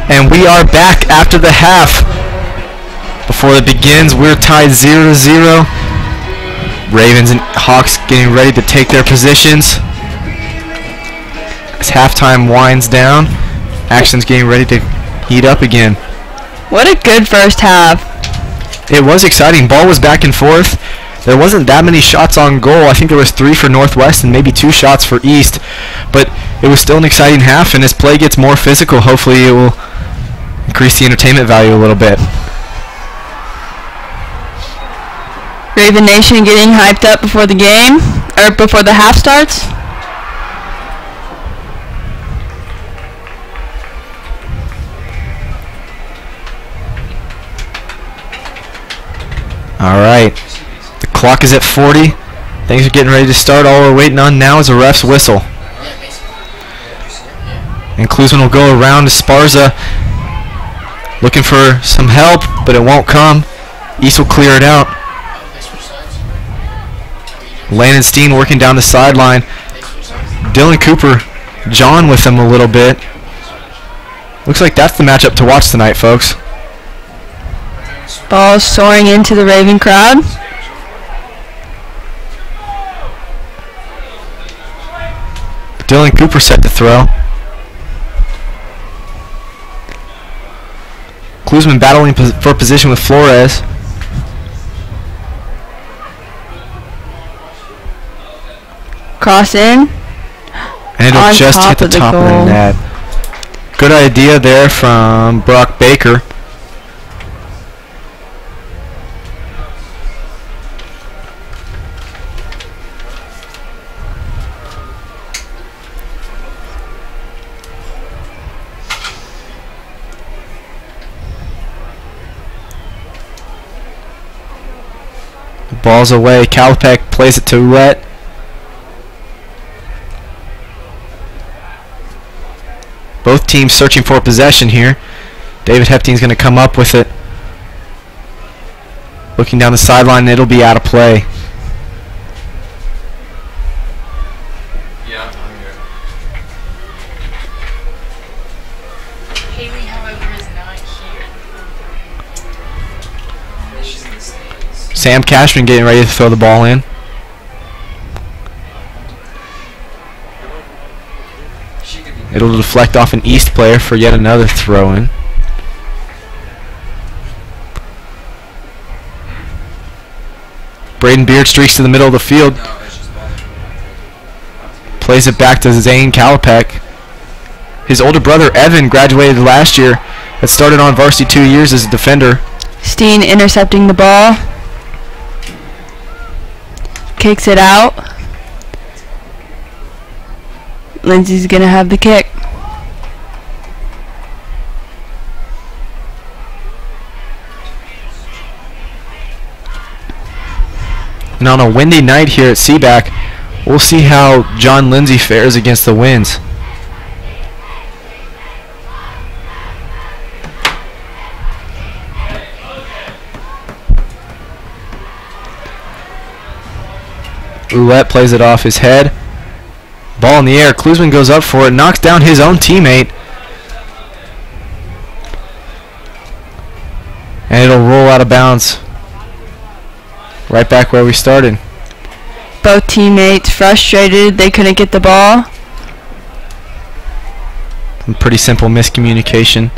And we are back after the half. Before it begins, we're tied 0-0. Ravens and Hawks getting ready to take their positions. As halftime winds down, action's getting ready to heat up again. What a good first half. It was exciting. Ball was back and forth. There wasn't that many shots on goal. I think there was 3 for Northwest and maybe 2 shots for East. But it was still an exciting half, and as play gets more physical, hopefully it will increase the entertainment value a little bit. Raven Nation getting hyped up before the game, or before the half starts. All right, the clock is at 40. Things are getting ready to start. All we're waiting on now is a ref's whistle. And Klusman will go around to Sparza, looking for some help, but it won't come. East will clear it out. Landon Steen working down the sideline. Dylan Cooper, John with him a little bit. Looks like that's the matchup to watch tonight, folks. Ball soaring into the Raven crowd. Dylan Cooper set to throw. Klusman battling for position with Flores. Cross in. And it'll just hit the top of the net. Good idea there from Brock Baker. The ball's away. Kalpek plays it to Rhett. Both teams searching for possession here. David Heptein's going to come up with it. Looking down the sideline, and it'll be out of play. Yeah, I'm here. Haley, however, is not here. She's in the stands. Sam Cashman getting ready to throw the ball in. She could be. It'll deflect off an East player for yet another throw-in. Braden Beard streaks to the middle of the field. No, it's just bothering me. Plays it back to Zane Kalpek. His older brother Evan graduated last year. Had started on varsity 2 years as a defender. Steen intercepting the ball. Kicks it out. Lindsay's going to have the kick. And on a windy night here at Seaback, we'll see how John Lindsay fares against the winds. Ouellette plays it off his head. Ball in the air. Klusman goes up for it, knocks down his own teammate. And it'll roll out of bounds. Right back where we started. Both teammates frustrated they couldn't get the ball. Some pretty simple miscommunication.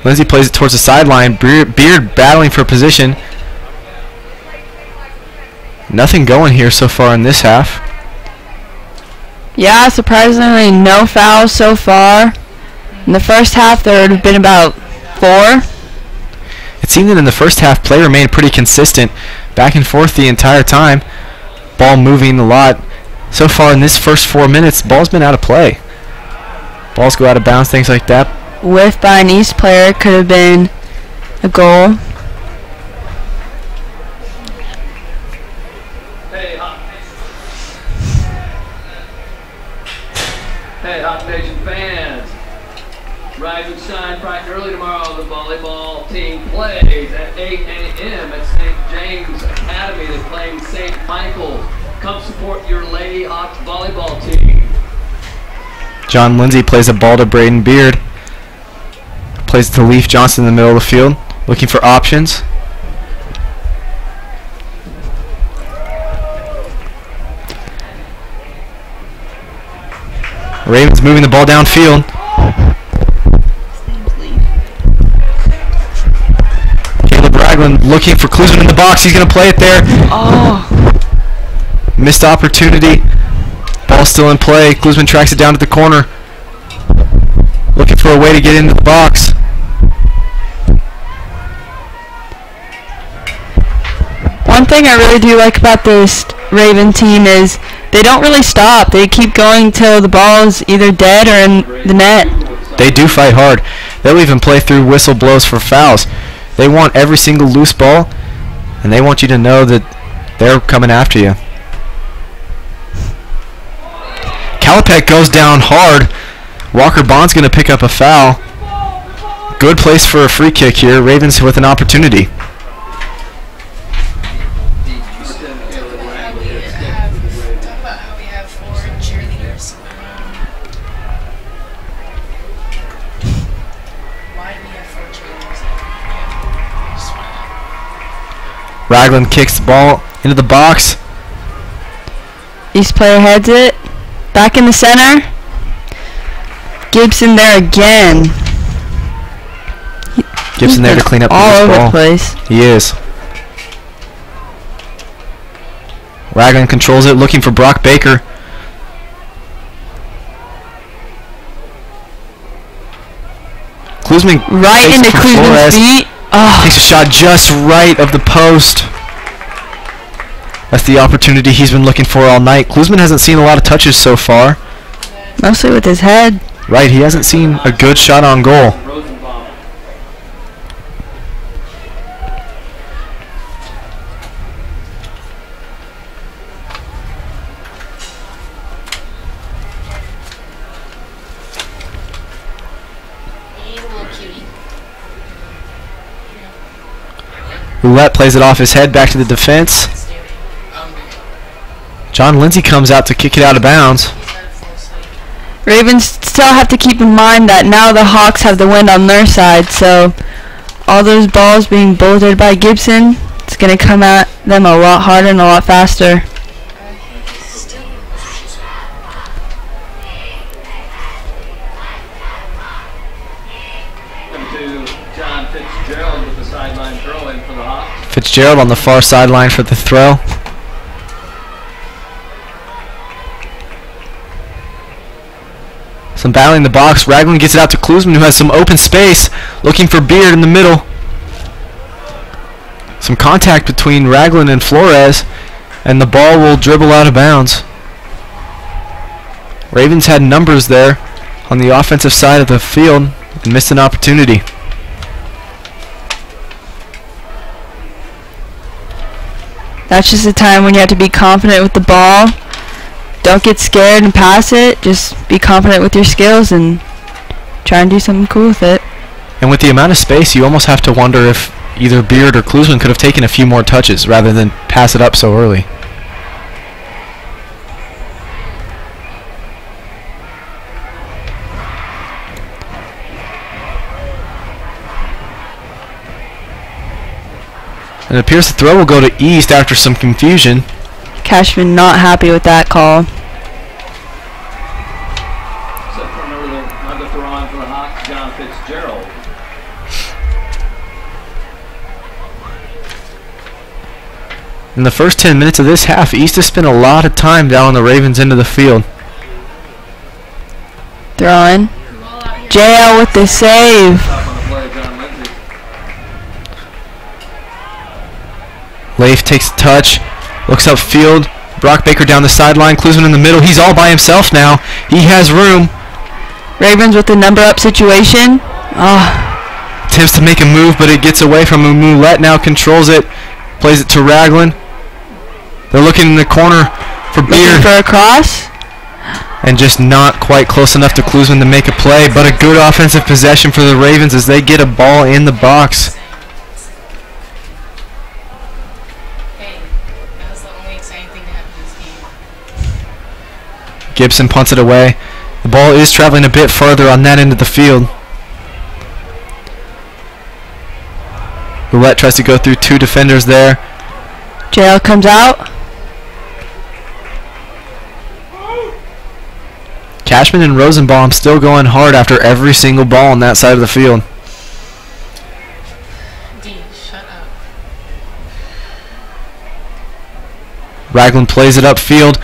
Lindsay plays it towards the sideline. Beard battling for position. Nothing going here so far in this half. Yeah, surprisingly no fouls so far. In the first half there would have been about 4. It seemed that in the first half play remained pretty consistent. Back and forth the entire time. Ball moving a lot. So far in this first 4 minutes, ball's been out of play. Balls go out of bounds, things like that. Whiff by an East player could have been a goal. Hey, Hot Nation fans. Rise and shine bright and early tomorrow. The volleyball team plays at 8 a.m. at St. James Academy. They're playing St. Michael's. Come support your Lady Hawks volleyball team. John Lindsay plays a ball to Braden Beard. Plays it to Leaf Johnson in the middle of the field, looking for options. Ravens moving the ball downfield. Caleb Ragland looking for Klusman in the box. He's going to play it there. Oh. Missed opportunity. Ball still in play. Klusman tracks it down to the corner. Looking for a way to get into the box. One thing I really do like about this Raven team is they don't really stop. They keep going till the ball is either dead or in the net. They do fight hard. They'll even play through whistle blows for fouls. They want every single loose ball, and they want you to know that they're coming after you. Calipek goes down hard. Walker Bond's going to pick up a foul. Good place for a free kick here. Ravens with an opportunity. Ragland kicks the ball into the box. East player heads it. Back in the center. Gibson there again. Gibson there to clean up the all over ball. the place. He is. Ragland controls it, looking for Brock Baker. Klusman Right takes into it from Klusman's Flores. feet. Oh. Takes a shot just right of the post. That's the opportunity he's been looking for all night. Klusman hasn't seen a lot of touches so far. Mostly with his head. Right, he hasn't seen a good shot on goal. Rosenbaum. Roulette plays it off his head back to the defense. John Lindsay comes out to kick it out of bounds. Ravens still have to keep in mind that now the Hawks have the wind on their side, so all those balls being bulleted by Gibson, it's going to come at them a lot harder and a lot faster. John Fitzgerald with the sideline throw in for the Hawks. Fitzgerald on the far sideline for the throw. Some battling in the box. Ragland gets it out to Klusman, who has some open space, looking for Beard in the middle. Some contact between Ragland and Flores, and the ball will dribble out of bounds. Ravens had numbers there on the offensive side of the field and missed an opportunity. That's just a time when you have to be confident with the ball. Don't get scared and pass it. Just be confident with your skills and try and do something cool with it. And with the amount of space, you almost have to wonder if either Beard or Klusman could have taken a few more touches rather than pass it up so early. And it appears the throw will go to East after some confusion. Cashman not happy with that call. Set for another throw on for the Hawks, John Fitzgerald. In the first 10 minutes of this half, East has spent a lot of time down on the Ravens' end of the field. Throw in. JL with the save. Top on the play, John Lindsay. Leif takes a touch, looks upfield. Brock Baker down the sideline. Klusman in the middle. He's all by himself now. He has room. Ravens with the number up situation. Attempts to make a move, but it gets away from him. Moulette now controls it. Plays it to Ragland. They're looking in the corner for Looking Beard. for a cross. And just not quite close enough to Klusman to make a play, but a good offensive possession for the Ravens as they get a ball in the box. Hey, that was the only exciting thing to happen this game. Gibson punts it away. The ball is traveling a bit farther on that end of the field. Olathe tries to go through two defenders there. JL comes out. Cashman and Rosenbaum still going hard after every single ball on that side of the field. D, shut up. Ragland plays it upfield.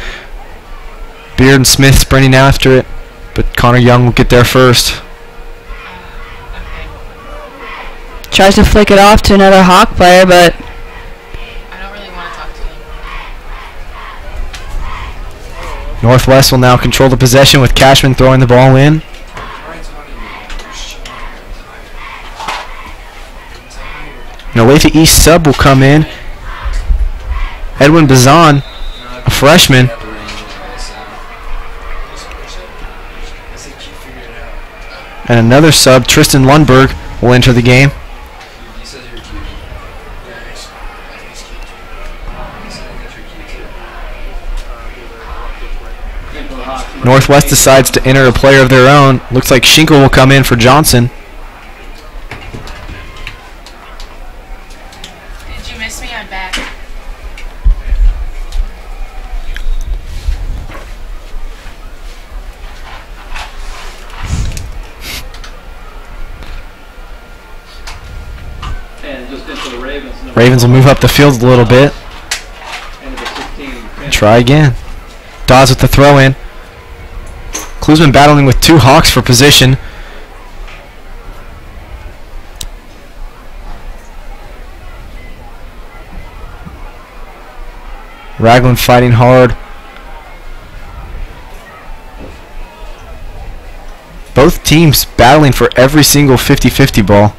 Beard and Smith sprinting after it, but Connor Young will get there first. Okay. Tries to flick it off to another Hawk player, but I don't really want to talk to you. Northwest will now control the possession with Cashman throwing the ball in. An Olathe East sub will come in. Edwin Bazan, a freshman. And another sub, Tristan Lundberg, will enter the game. Northwest decides to enter a player of their own. Looks like Schinkel will come in for Johnson. Did you miss me? I'm back. And just into the Ravens. Ravens will move up the field a little bit. Into the 16. Try again. Dawes with the throw in. Klusman battling with two Hawks for position. Ragland fighting hard. Both teams battling for every single 50-50 ball.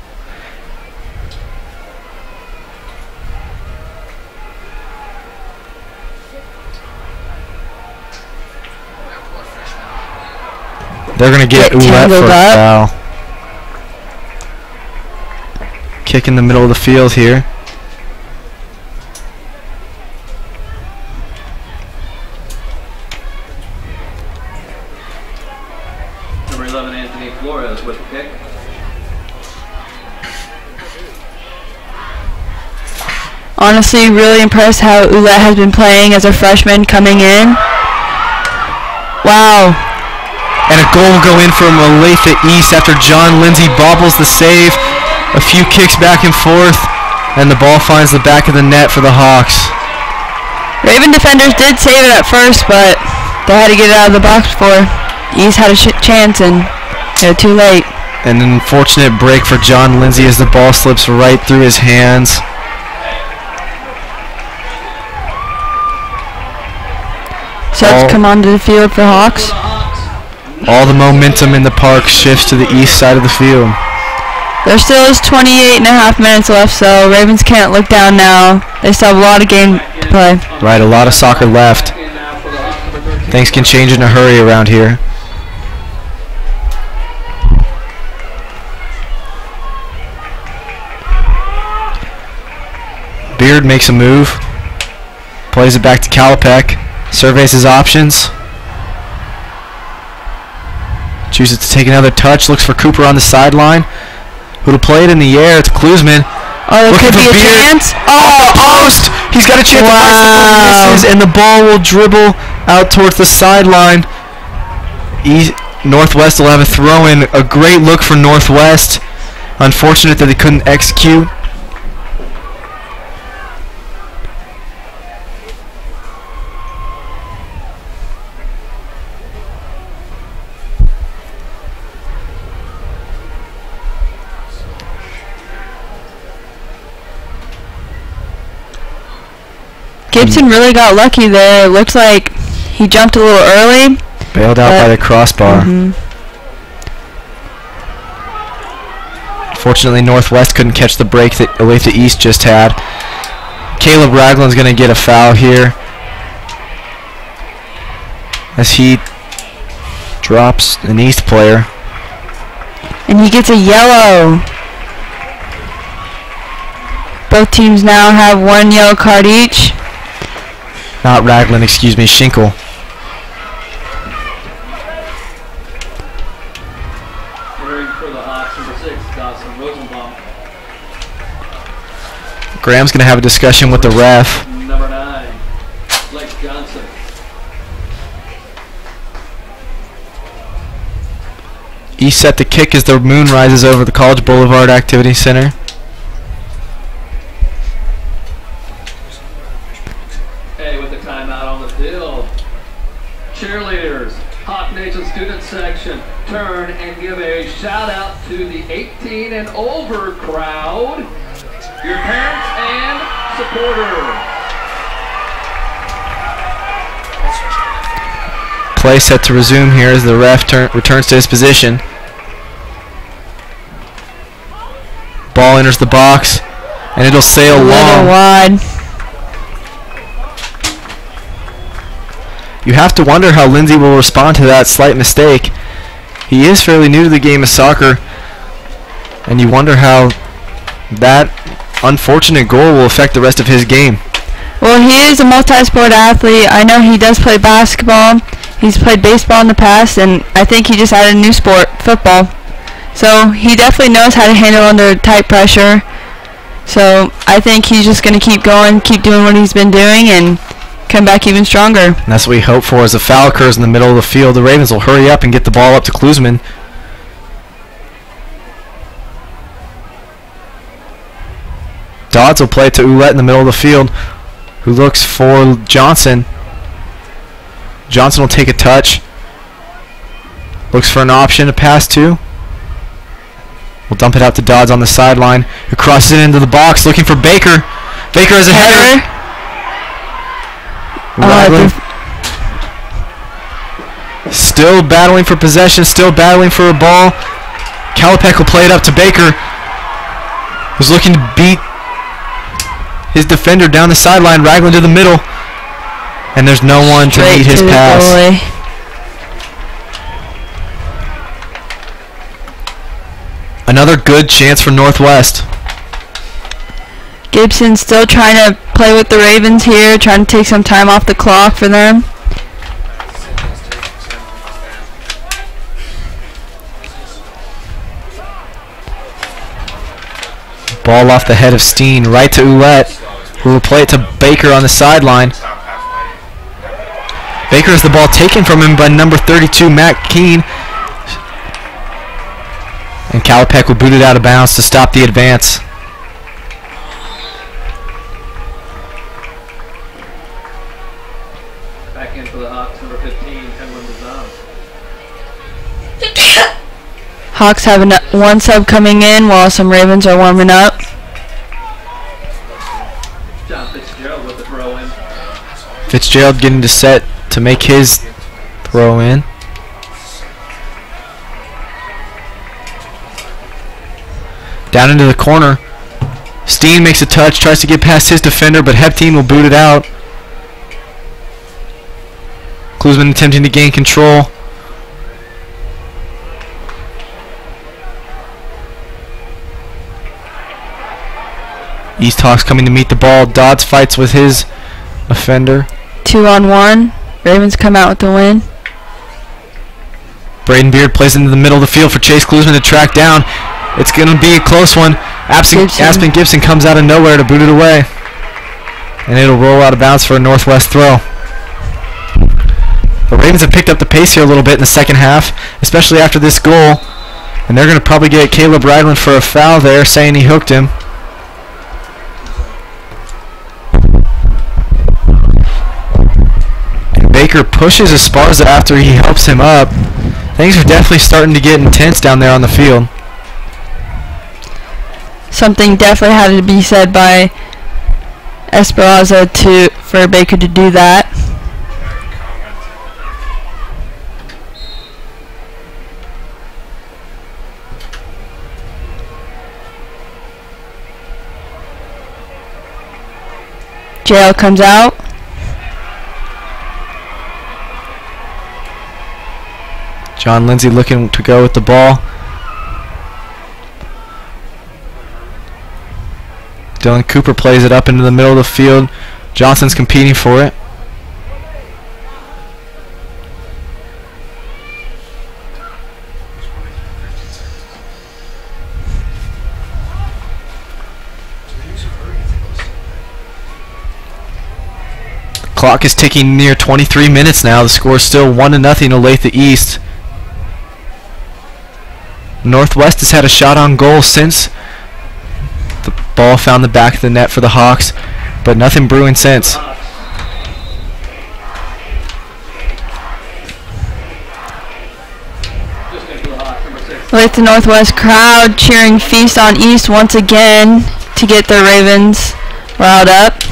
They're going to get Olathe for a foul. Kick in the middle of the field here. Number 11, Anthony Flores with the kick. honestly really impressed how Olathe has been playing as a freshman coming in. Wow. And a goal will go in from Olathe East after John Lindsay bobbles the save. A few kicks back and forth, and the ball finds the back of the net for the Hawks. Raven defenders did save it at first, but they had to get it out of the box before East had a chance, and they were too late. And an unfortunate break for John Lindsay as the ball slips right through his hands. Subs come onto the field for Hawks. All the momentum in the park shifts to the east side of the field. There still is 28.5 minutes left, so Ravens can't look down now. They still have a lot of game to play. Right, a lot of soccer left. Things can change in a hurry around here. Beard makes a move. Plays it back to Kalapek. Surveys his options. Chooses to take another touch. Looks for Cooper on the sideline. Who'll play it in the air? It's Klusman. Oh, there could be a chance. Oh, post! He's got a chance to misses, and the ball will dribble out towards the sideline. Northwest will have a throw-in. A great look for Northwest. Unfortunate that they couldn't execute. Gibson really got lucky there. It looks like he jumped a little early. Bailed out by the crossbar. Fortunately, Northwest couldn't catch the break that Olathe East just had. Caleb Ragland's going to get a foul here, as he Drops an East player. And he gets a yellow. Both teams now have 1 yellow card each. Not Ragland, excuse me, Schinkel. For the Hawks, number 6, Dawson Rosenbaum. Graham's going to have a discussion with the ref. Number 9, Blake Johnson. East set to kick as the moon rises over the College Boulevard Activity Center. Hey, with the timeout on the field. Cheerleaders, Hawk Nation student section, turn and give a shout out to the 18 and over crowd, your parents and supporters. Play set to resume here as the ref returns to his position. Ball enters the box, and it'll sail A little long. wide. You have to wonder how Lindsay will respond to that slight mistake. He is fairly new to the game of soccer, and you wonder how that unfortunate goal will affect the rest of his game. Well, he is a multi-sport athlete. I know he does play basketball. He's played baseball in the past, and I think he just added a new sport, football. So he definitely knows how to handle under tight pressure. So I think he's just going to keep going, keep doing what he's been doing, and come back even stronger. And that's what we hope for. As a foul occurs in the middle of the field, the Ravens will hurry up and get the ball up to Klusman. Dodds will play it to Oulette in the middle of the field, who looks for Johnson. Johnson will take a touch. Looks for an option to pass to. We'll dump it out to Dodds on the sideline, who crosses it into the box looking for Baker. Baker has a header. Ragland still battling for possession, still battling for a ball. Kalapek will play it up to Baker, who's looking to beat his defender down the sideline. Ragland to the middle, and there's no one to meet his pass. Another good chance for Northwest. Gibson still trying to play with the Ravens here, trying to take some time off the clock for them. Ball off the head of Steen, right to Oulette, who will play it to Baker on the sideline. Baker has the ball taken from him by number 32, Matt Keene. And Kalapek will boot it out of bounds to stop the advance. Back in for the Hawks, number 15, Emlyn Bazan. Hawks have one sub coming in while some Ravens are warming up. John Fitzgerald with the throw in. Fitzgerald getting to set to make his throw in. Down into the corner. Steen makes a touch, tries to get past his defender, but Hepteen will boot it out. Klusman attempting to gain control. East Hawks coming to meet the ball. Dodds fights with his offender. 2-on-1. Ravens come out with the win. Braden Beard plays into the middle of the field for Chase Klusman to track down. It's going to be a close one. Aspen Gibson comes out of nowhere to boot it away. And it'll roll out of bounds for a Northwest throw. The Ravens have picked up the pace here a little bit in the second half, especially after this goal. And they're going to probably get Caleb Ragland for a foul there, saying he hooked him. And Baker pushes Esparza after he helps him up. Things are definitely starting to get intense down there on the field. Something definitely had to be said by Esperanza for Baker to do that. JL comes out. John Lindsay looking to go with the ball. Dylan Cooper plays it up into the middle of the field. Johnson's competing for it. Clock is ticking near 23 minutes now. The score is still 1-0 Olathe East. Northwest has had a shot on goal since the ball found the back of the net for the Hawks, but nothing brewing since. Olathe Northwest crowd cheering Feast on East once again to get their Ravens riled up.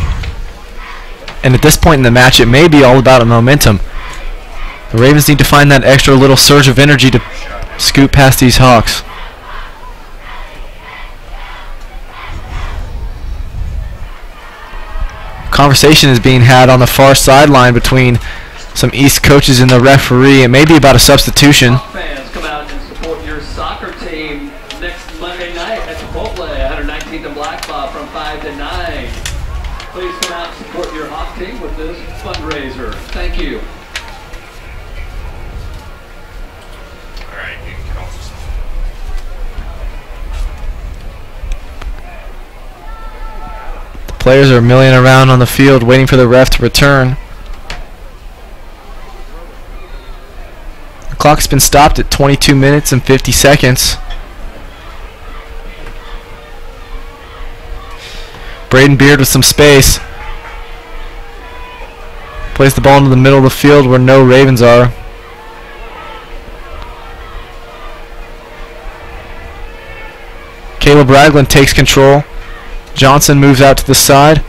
And at this point in the match, it may be all about a momentum. The Ravens need to find that extra little surge of energy to scoot past these Hawks. Conversation is being had on the far sideline between some East coaches and the referee. It may be about a substitution. Fans, come out and support your soccer team next Monday night at Chipotle, 119th and Blackbaugh from 5 to 9. Please come out and support your Hawk team with this fundraiser. Thank you. The players are milling around on the field waiting for the ref to return. The clock's been stopped at 22 minutes and 50 seconds. Braden Beard with some space. Plays the ball into the middle of the field where no Ravens are. Caleb Ragland takes control. Johnson moves out to the side,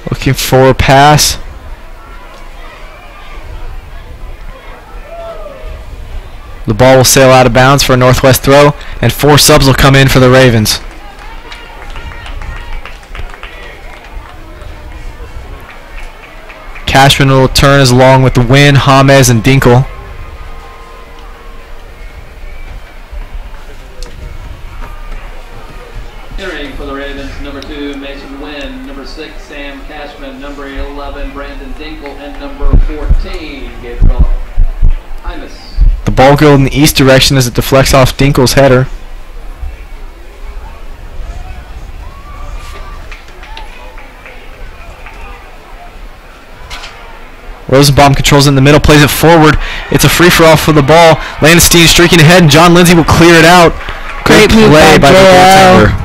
looking for a pass. The ball will sail out of bounds for a Northwest throw, and 4 subs will come in for the Ravens. Cashman will return as along with Wynn, James, and Dinkle. Entering for the Ravens, number 2, Mason Wynn, number 6, Sam Cashman, number 11, Brandon Dinkle, and number 14, Gabriel Imus. The ball goes in the east direction as it deflects off Dinkle's header. Rosenbaum controls it in the middle, plays it forward. It's a free-for-all for the ball. Landestein streaking ahead, and John Lindsay will clear it out. Great Good play by the goaltender.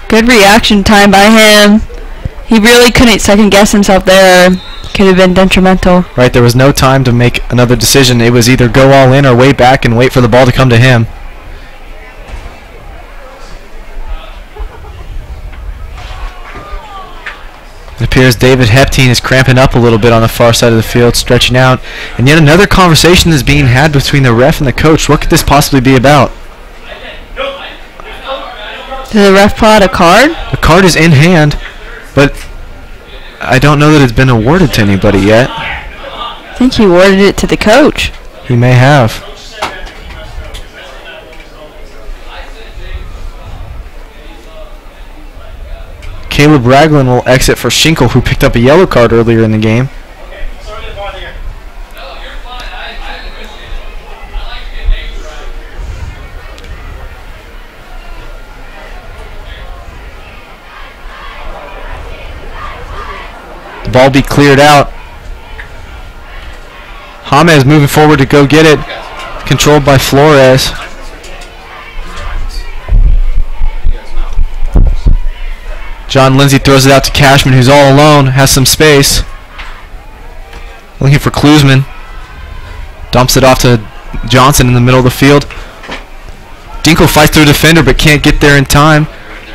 Good reaction time by him. He really couldn't second guess himself there. Could have been detrimental. Right, there was no time to make another decision. It was either go all in or wait back and wait for the ball to come to him. It appears David Hepteen is cramping up a little bit on the far side of the field, stretching out. And yet another conversation is being had between the ref and the coach. What could this possibly be about? Did the ref pull out a card? The card is in hand, but I don't know that it's been awarded to anybody yet. I think he awarded it to the coach. He may have. Caleb Ragland will exit for Schinkel, who picked up a yellow card earlier in the game. The ball be cleared out. James moving forward to go get it. Controlled by Flores. John Lindsay throws it out to Cashman, who's all alone, has some space. Looking for Klusman. Dumps it off to Johnson in the middle of the field. Dinkle fights through a defender but can't get there in time.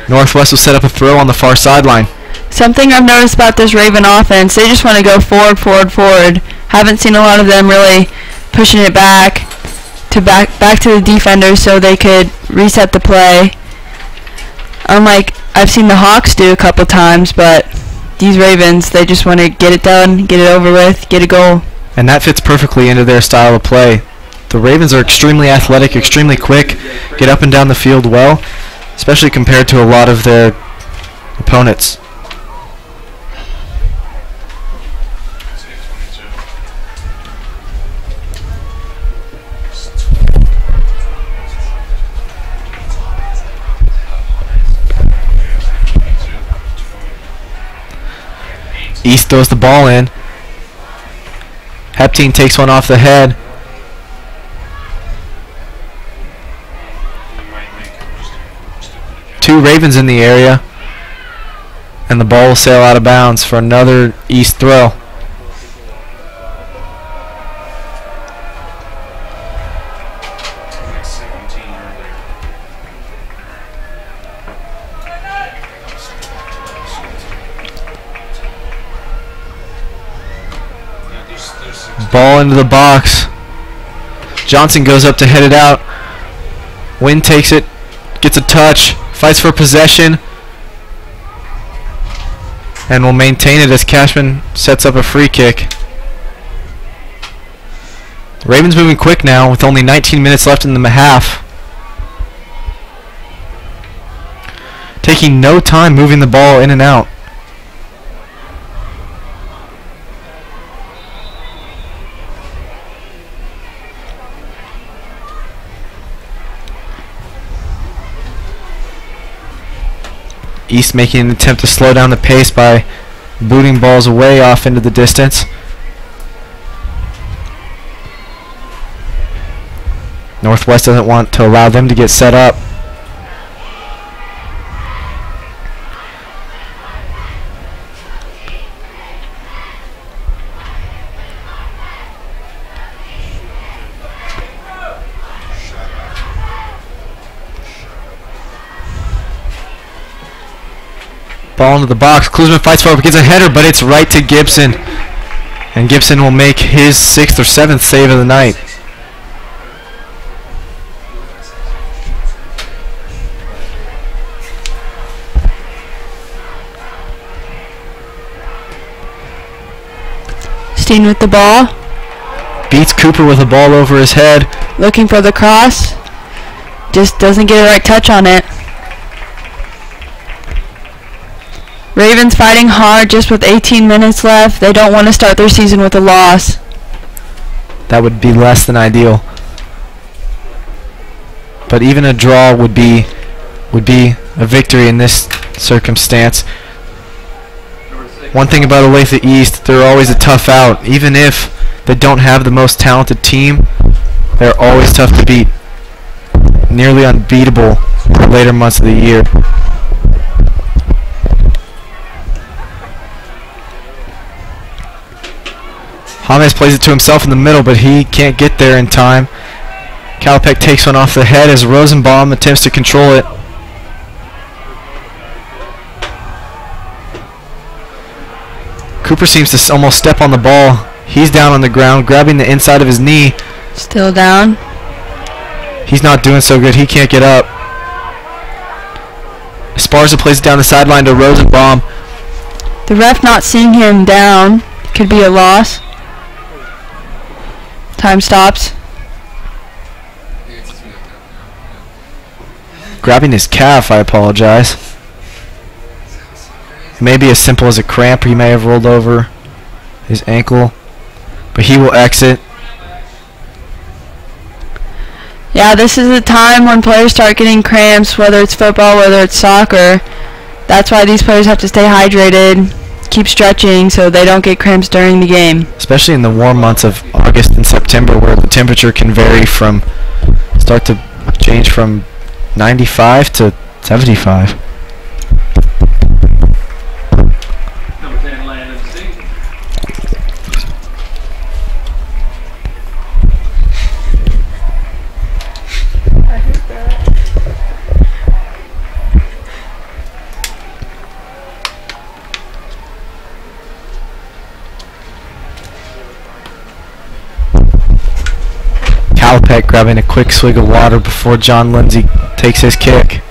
Northwest will set up a throw on the far sideline. Something I've noticed about this Raven offense, they just want to go forward, forward, forward. Haven't seen a lot of them really pushing it back to the defenders so they could reset the play. Unlike I've seen the Hawks do a couple times, but these Ravens, they just want to get it done, get it over with, get a goal. And that fits perfectly into their style of play. The Ravens are extremely athletic, extremely quick, get up and down the field well, especially compared to a lot of their opponents. East throws the ball in. Hepteen takes one off the head. Two Ravens in the area. And the ball will sail out of bounds for another East throw. Ball into the box. Johnson goes up to head it out. Wynn takes it, gets a touch, fights for possession, and will maintain it as Cashman sets up a free kick. Ravens moving quick now with only 19 minutes left in the half. Taking no time moving the ball in and out. East making an attempt to slow down the pace by booting balls away off into the distance. Northwest doesn't want to allow them to get set up. Ball into the box. Klusman fights for it, gets a header, but it's right to Gibson. And Gibson will make his 6th or 7th save of the night. Steen with the ball. Beats Cooper with the ball over his head. Looking for the cross. Just doesn't get a right touch on it. Ravens fighting hard just with 18 minutes left. They don't want to start their season with a loss. That would be less than ideal. But even a draw would be a victory in this circumstance. One thing about Olathe East, they're always a tough out. Even if they don't have the most talented team, they're always tough to beat. Nearly unbeatable in the later months of the year. James plays it to himself in the middle, but he can't get there in time. Kalpek takes one off the head as Rosenbaum attempts to control it. Cooper seems to almost step on the ball. He's down on the ground, grabbing the inside of his knee. Still down. He's not doing so good. He can't get up. Esparza plays it down the sideline to Rosenbaum. The ref not seeing him down. Could be a loss. Time stops. Grabbing his calf, I apologize. Maybe as simple as a cramp. He may have rolled over his ankle, but he will exit. Yeah, this is the time when players start getting cramps, whether it's football, whether it's soccer. That's why these players have to stay hydrated, keep stretching so they don't get cramps during the game. Especially in the warm months of August and September, where the temperature can vary from start to change from 95 to 75. Number 10, Landon C. Kalpek grabbing a quick swig of water before John Lindsay takes his kick.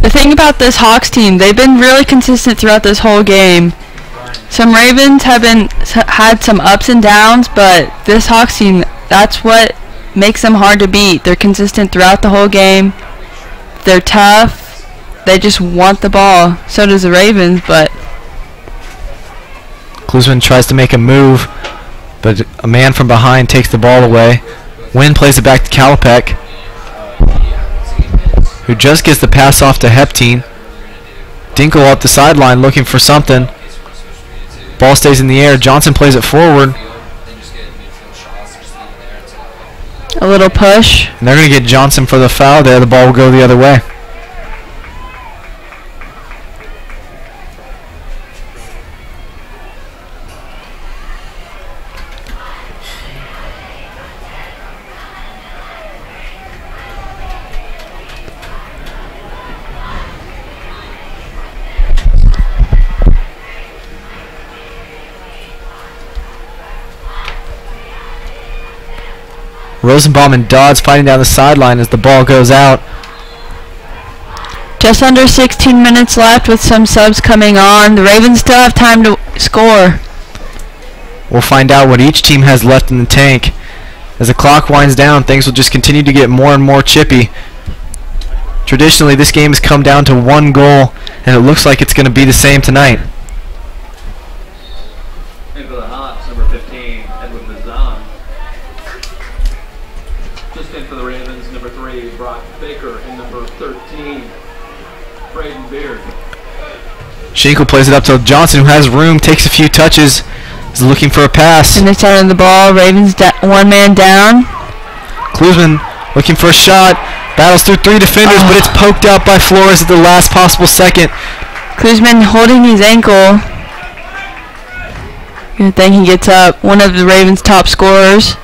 The thing about this Hawks team, they've been really consistent throughout this whole game. Some Ravens have had some ups and downs, but this Hawks team, that's what makes them hard to beat. They're consistent throughout the whole game. They're tough. They just want the ball. So does the Ravens, but Klusman tries to make a move, but a man from behind takes the ball away. Wynn plays it back to Kalapek, who just gets the pass off to Heptine. Dinkle up the sideline looking for something. Ball stays in the air. Johnson plays it forward. a little push. And they're going to get Johnson for the foul there. The ball will go the other way. Rosenbaum and Dodds fighting down the sideline as the ball goes out. Just under 16 minutes left with some subs coming on. The Ravens still have time to score. We'll find out what each team has left in the tank. As the clock winds down, things will just continue to get more and more chippy. Traditionally, this game has come down to one goal, and it looks like it's going to be the same tonight. And for the Hawks, number 15, Edwin Mazan. Just in for the Ravens, number 3, Brock Baker, and number 13, Braden Beard. Schenkel plays it up to Johnson, who has room, takes a few touches, is looking for a pass. And they're starting the ball. Ravens one man down. Klusman looking for a shot, battles through 3 defenders, but it's poked out by Flores at the last possible second. Klusman holding his ankle. Good thing he gets up. One of the Ravens' top scorers.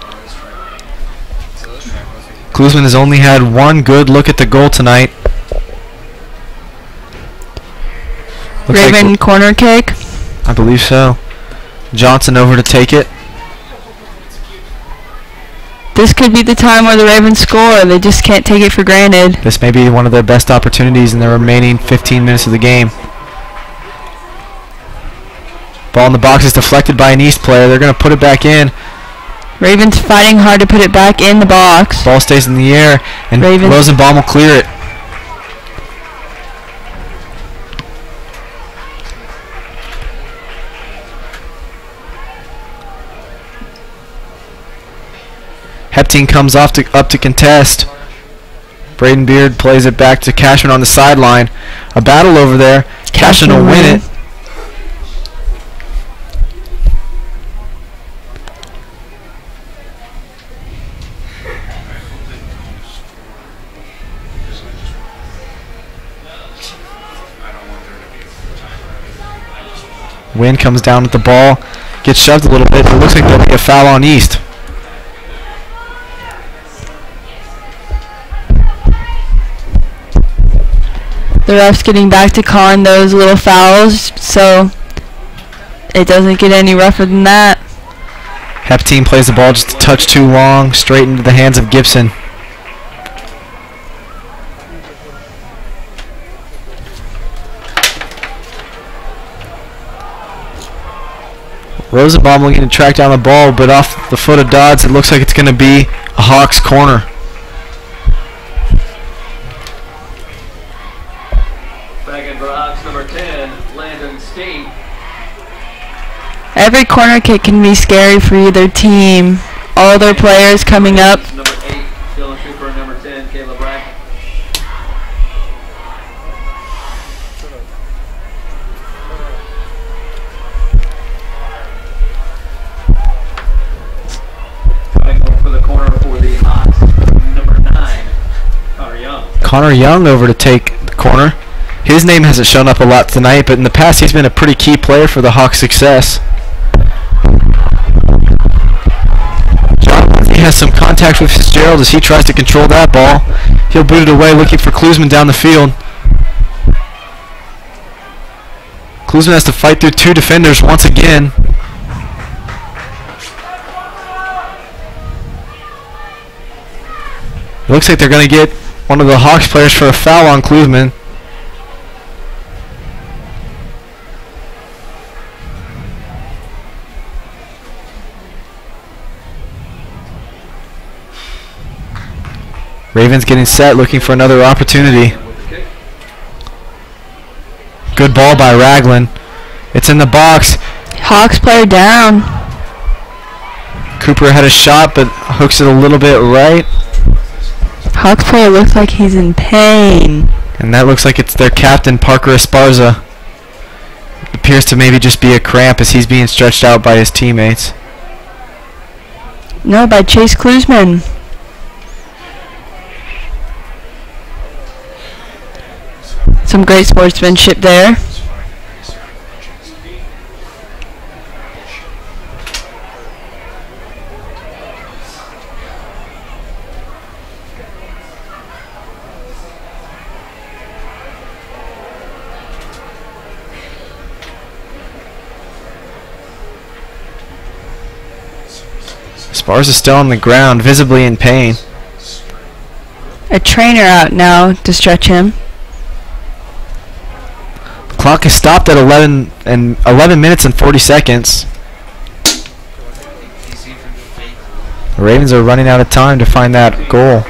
Klusman has only had one good look at the goal tonight. Looks Raven like, corner kick. I believe so. Johnson over to take it. This could be the time where the Ravens score. They just can't take it for granted. This may be one of their best opportunities in the remaining 15 minutes of the game. Ball in the box is deflected by an East player. They're going to put it back in. Ravens fighting hard to put it back in the box. Ball stays in the air, and Ravens. Rosenbaum will clear it. Heptine comes up to contest. Braden Beard plays it back to Cashman on the sideline. A battle over there. Cashman will win it. Wynn comes down with the ball, gets shoved a little bit. It looks like there'll be a foul on East. The ref's getting back to calling those little fouls, so it doesn't get any rougher than that. Heptine plays the ball just a touch too long, straight into the hands of Gibson. Rosenbaum looking to track down the ball, but off the foot of Dodds, it looks like it's going to be a Hawks corner. Back in for Hawks, number 10, Landon Steen. Every corner kick can be scary for either team. All their players coming up. Number 8, Dylan Cooper, and number 10, Caleb Brackett. For the corner for the Hawks, number 9, Connor Young. Connor Young over to take the corner. His name hasn't shown up a lot tonight, but in the past he's been a pretty key player for the Hawks' success. He has some contact with Fitzgerald as he tries to control that ball. He'll boot it away looking for Klusman down the field. Klusman has to fight through 2 defenders once again. It looks like they're going to get one of the Hawks players for a foul on Klusman. Ravens getting set, looking for another opportunity. Good ball by Ragland. It's in the box. Hawks player down. Cooper had a shot, but hooks it a little bit right. Hawks player looks like he's in pain. And that looks like it's their captain, Parker Esparza. Appears to maybe just be a cramp as he's being stretched out by his teammates. No, by Chase Klusman. Some great sportsmanship there. Esparza still on the ground, visibly in pain. A trainer out now to stretch him. Clock is stopped at 11 minutes and 40 seconds. The Ravens are running out of time to find that goal.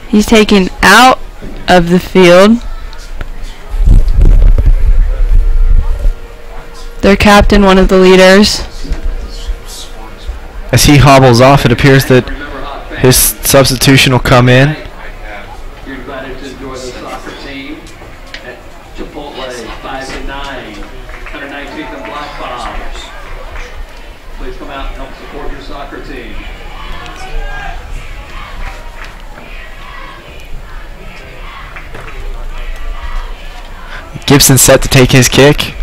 He's taken out of the field. Their captain, one of the leaders. As he hobbles off, it appears that his substitution will come in. You're invited to enjoy the soccer team at Chipotle 5 and 9, 119th and Black Bobs. Please come out and help support your soccer team. Gibson set to take his kick.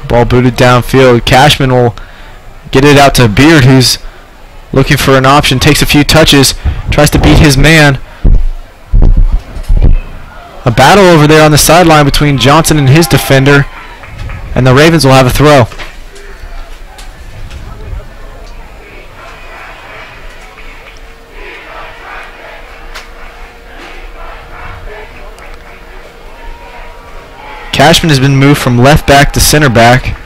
Ball booted downfield. Cashman will get it out to Beard, who's looking for an option. Takes a few touches. Tries to beat his man. A battle over there on the sideline between Johnson and his defender. And the Ravens will have a throw. Cashman has been moved from left back to center back.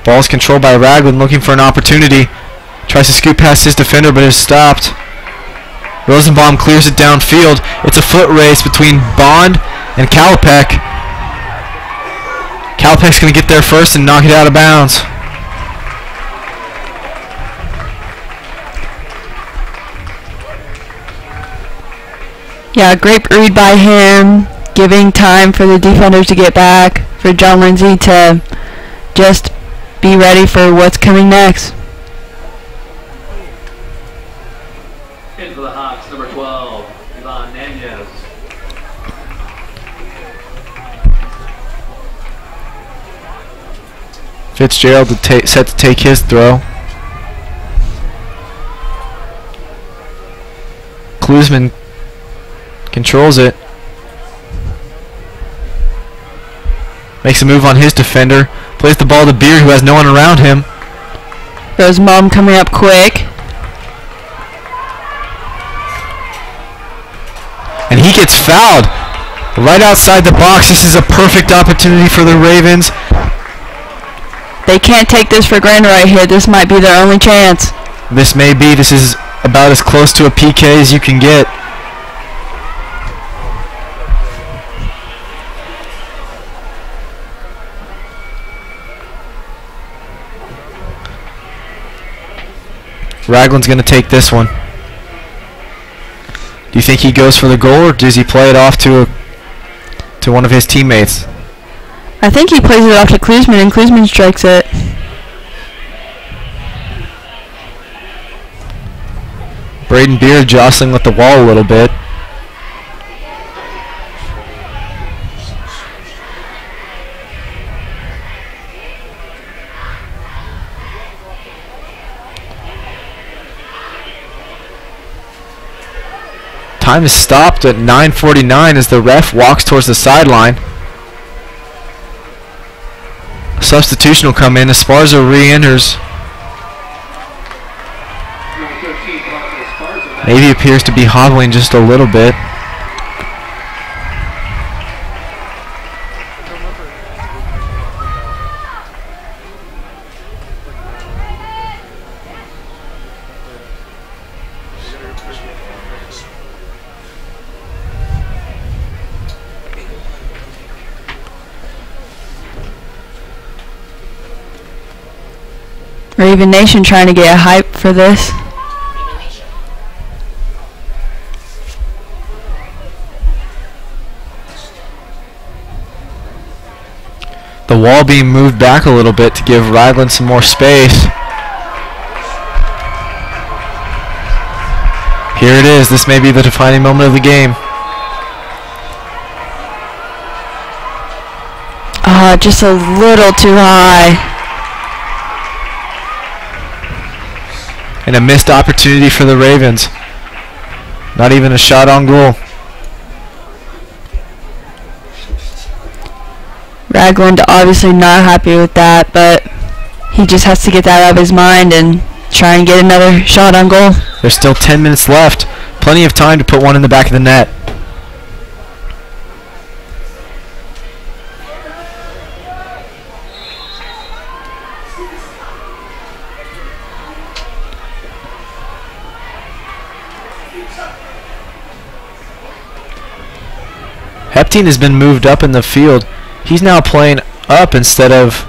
Ball's controlled by Ragland, looking for an opportunity. Tries to scoot past his defender, but is stopped. Rosenbaum clears it downfield. It's a foot race between Bond and Kalapek. Kalapek's going to get there first and knock it out of bounds. Yeah, great read by him, giving time for the defenders to get back, for John Lindsay to just be ready for what's coming next. In for the Hawks, number 12, Ivan Nunez. Fitzgerald set to take his throw. Klusman controls it. Makes a move on his defender. Plays the ball to Beard, who has no one around him. Rosenbaum coming up quick. And he gets fouled right outside the box. This is a perfect opportunity for the Ravens. They can't take this for granted right here. This might be their only chance. This may be. This is about as close to a PK as you can get. Ragland's going to take this one. Do you think he goes for the goal, or does he play it off to one of his teammates? I think he plays it off to Klusman, and Klusman strikes it. Braden Beard jostling with the wall a little bit. Time is stopped at 9:49 as the ref walks towards the sideline. Substitution will come in. Esparza re-enters. Maybe appears to be hobbling just a little bit. Raven Nation trying to get a hype for this. The wall being moved back a little bit to give Ragland some more space. Here it is. This may be the defining moment of the game. Just a little too high. And a missed opportunity for the Ravens. Not even a shot on goal. Ragland obviously not happy with that, but he just has to get that out of his mind and try and get another shot on goal. There's still 10 minutes left. Plenty of time to put one in the back of the net. Heptine has been moved up in the field. He's now playing up instead of,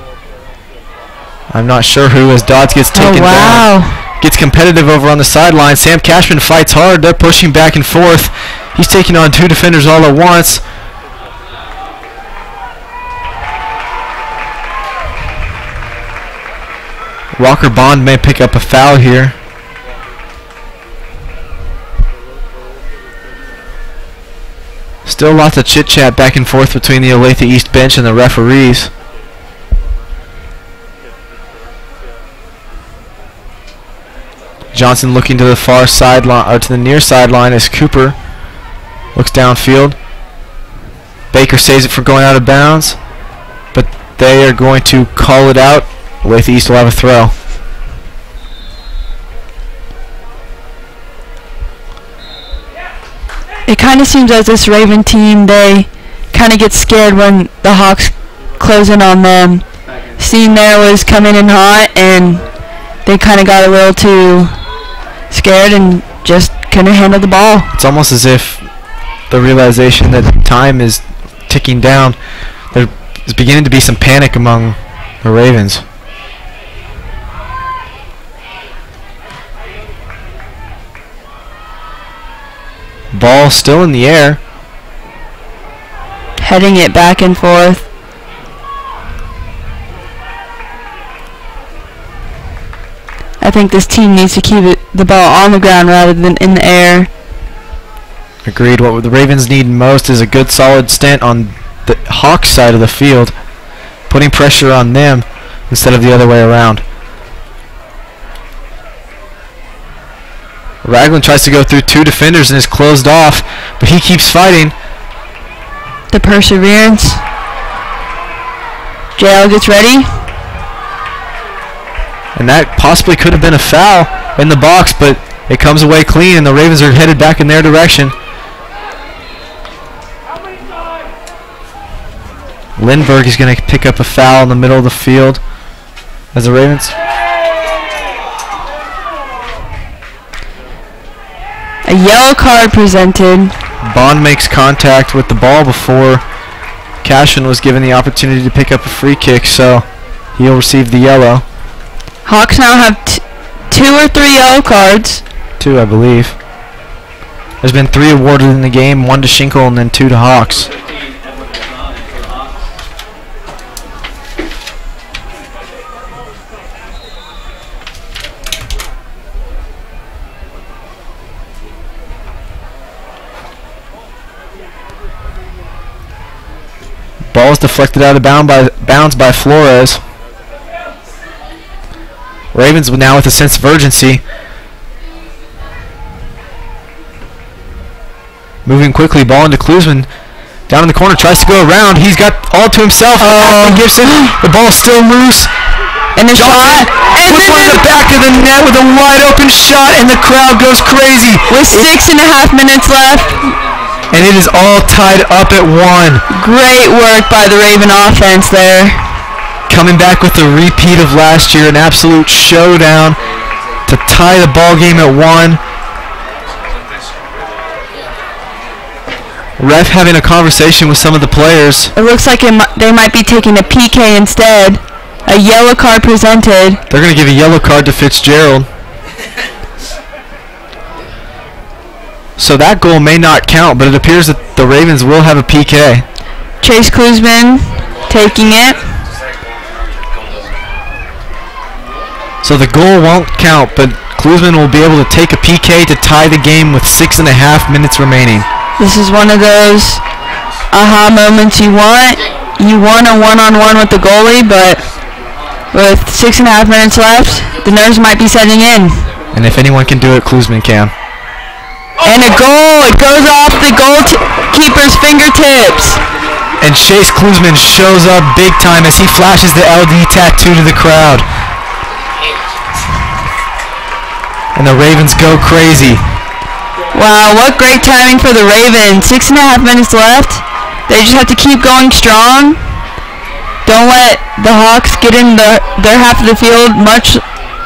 I'm not sure who, as Dodds gets taken down. Gets competitive over on the sideline. Sam Cashman fights hard. They're pushing back and forth. He's taking on two defenders all at once. Walker Bond may pick up a foul here. Still lots of chit-chat back and forth between the Olathe East bench and the referees. Johnson looking to the far sideline, or to the near sideline as Cooper looks downfield. Baker saves it for going out of bounds, but they are going to call it out. Olathe East will have a throw. It kind of seems as this Raven team, they kind of get scared when the Hawks close in on them. Scene there was coming in hot, and they kind of got a little too scared and just couldn't handle the ball. It's almost as if the realization that time is ticking down. There is beginning to be some panic among the Ravens. Ball still in the air. Heading it back and forth. I think this team needs to keep the ball on the ground rather than in the air. Agreed. What the Ravens need most is a good solid stint on the Hawks side of the field, putting pressure on them instead of the other way around. Ragland tries to go through two defenders and is closed off, but he keeps fighting. The perseverance. JL gets ready. And that possibly could have been a foul in the box, but it comes away clean and the Ravens are headed back in their direction. Lindbergh is going to pick up a foul in the middle of the field as the Ravens. A yellow card presented. Bond makes contact with the ball before Cashman was given the opportunity to pick up a free kick, so he'll receive the yellow. Hawks now have 2 or 3 yellow cards. 2, I believe. There's been 3 awarded in the game, 1 to Schinkel and then 2 to Hawks. Ball is deflected out of bounds by Flores. Ravens now with a sense of urgency. Moving quickly, ball into Klusman. Down in the corner, tries to go around. He's got all to himself. Gibson, the ball's still loose. And the shot. And Puts one in the back of the net with a wide open shot, and the crowd goes crazy. with 6.5 minutes left. And it is all tied up at 1. Great work by the Raven offense there. Coming back with a repeat of last year, an absolute showdown to tie the ball game at 1. Ref having a conversation with some of the players. It looks like they might be taking a PK instead. A yellow card presented. They're going to give a yellow card to Fitzgerald. So that goal may not count, but it appears that the Ravens will have a PK. Chase Klusman taking it. So the goal won't count, but Klusman will be able to take a PK to tie the game with 6.5 minutes remaining. This is one of those aha moments you want. You want a one-on-one with the goalie, but with 6.5 minutes left, the nerves might be setting in. And if anyone can do it, Klusman can. And a goal! It goes off the goalkeeper's fingertips. And Chase Klusman shows up big time as he flashes the LD tattoo to the crowd. And the Ravens go crazy. Wow, what great timing for the Ravens. 6.5 minutes left. They just have to keep going strong. Don't let the Hawks get in their half of the field much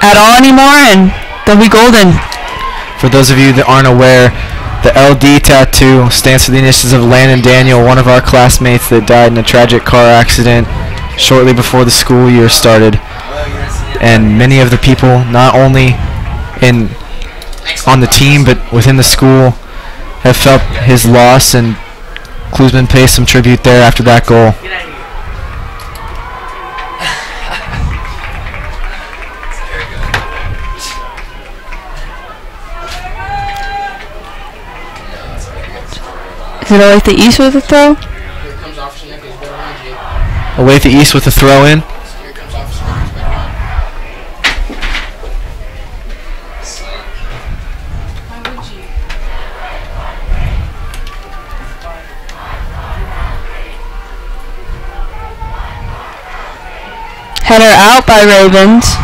at all anymore, and they'll be golden. For those of you that aren't aware, the LD tattoo stands for the initials of Landon Daniel, one of our classmates that died in a tragic car accident shortly before the school year started. And many of the people, not only on the team but within the school, have felt his loss, and Klusman pays some tribute there after that goal. Is it Olathe East with a throw? Here comes Officer Nick, he's better around you. Olathe East with a throw in. Here comes Officer Nick, he's better around Why would you? Header out by Ravens.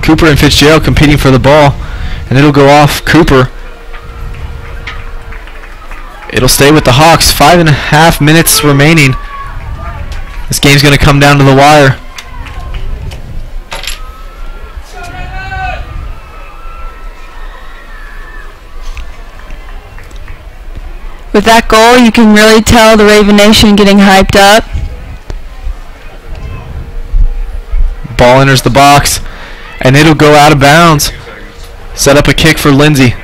Cooper and Fitzgerald competing for the ball, and it'll go off Cooper. It'll stay with the Hawks. 5.5 minutes remaining. This game's going to come down to the wire. With that goal, you can really tell the Raven Nation getting hyped up. Ball enters the box, and it'll go out of bounds. Set up a kick for Lindsay.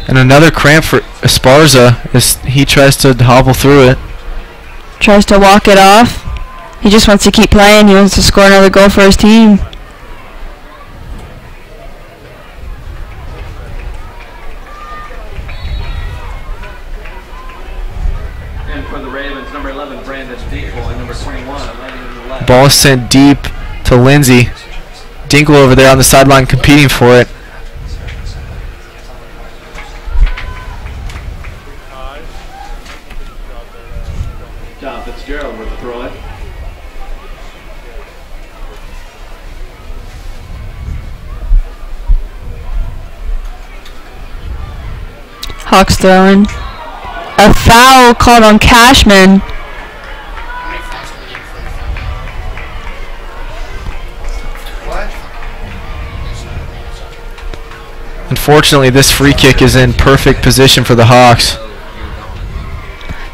And another cramp for Esparza as he tries to hobble through it. Tries to walk it off. He just wants to keep playing. He wants to score another goal for his team. And for the Ravens, number 11, Brandon Dinkle, and number 21, Landon Left. Ball is sent deep to Lindsay. Dinkle over there on the sideline competing for it. John Fitzgerald with the throw in. Hawks throwing. A foul called on Cashman. How many fouls are we getting for a foul? What? Unfortunately, this free kick is in perfect position for the Hawks.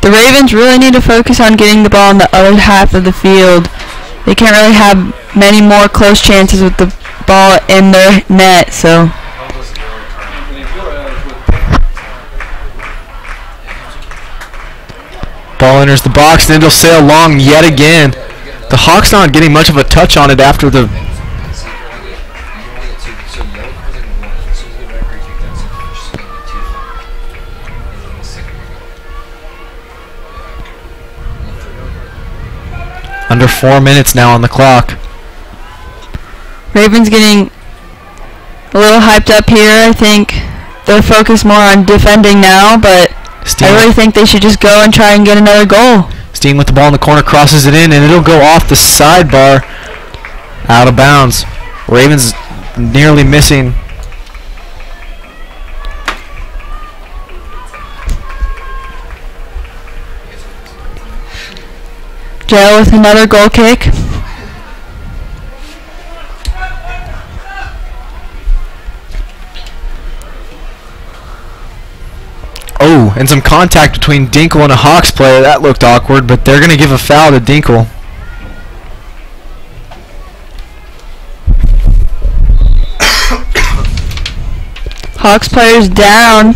The Ravens really need to focus on getting the ball in the other half of the field. They can't really have many more close chances with the ball in their net, so Anthony Flores with Ball enters the box, and it'll sail long yet again. The Hawks not getting much of a touch on it after the... Under 4 minutes now on the clock. Ravens getting a little hyped up here. I think they're focused more on defending now, but I really think they should just go and try and get another goal. Steen with the ball in the corner, crosses it in, and it'll go off the sidebar, out of bounds. Ravens nearly missing. Joe with another goal kick. Oh, and some contact between Dinkle and a Hawks player. That looked awkward, but they're going to give a foul to Dinkle. Hawks players down.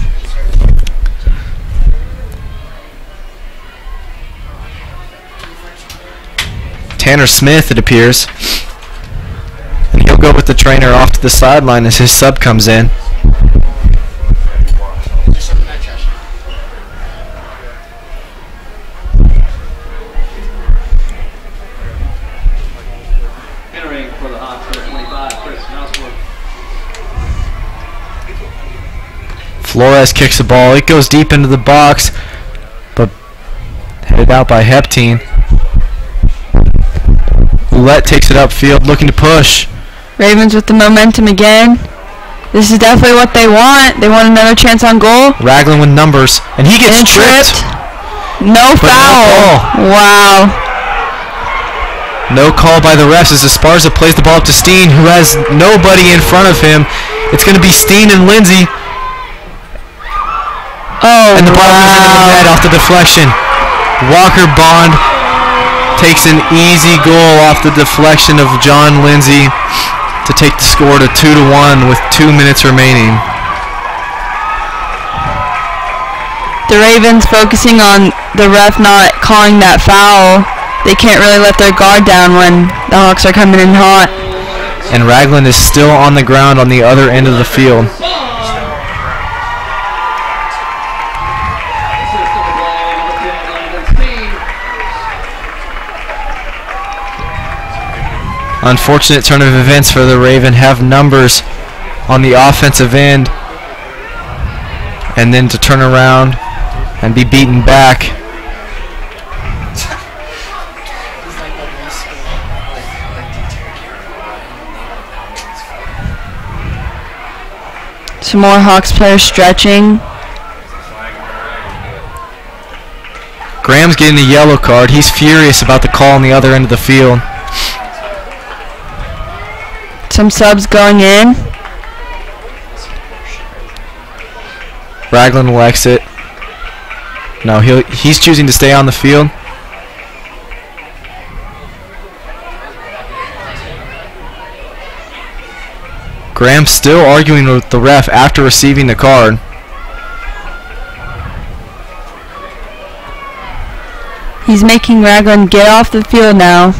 Tanner Smith, it appears. And he'll go with the trainer off to the sideline as his sub comes in. Entering for the Hawks, number 25, Chris Mouseboard. Flores kicks the ball. It goes deep into the box, but headed out by Heptine. Oulette takes it upfield, looking to push. Ravens with the momentum again. This is definitely what they want. They want another chance on goal. Ragland with numbers, and he gets tripped. No But foul. no call. Wow. No call by the refs as Esparza plays the ball up to Steen, who has nobody in front of him. It's going to be Steen and Lindsay. Oh, And the ball goes into the net off the deflection. Walker Bond takes an easy goal off the deflection of John Lindsay to take the score to 2-1 with 2 minutes remaining. The Ravens focusing on the ref not calling that foul. They can't really let their guard down when the Hawks are coming in hot. And Ragland is still on the ground on the other end of the field. Unfortunate turn of events for the Raven. Have numbers on the offensive end, and then to turn around and be beaten back. Some more Hawks players stretching. Graham's getting a yellow card. He's furious about the call on the other end of the field. Some subs going in. Ragland will exit. No, he's choosing to stay on the field. Graham still arguing with the ref after receiving the card. He's making Ragland get off the field now.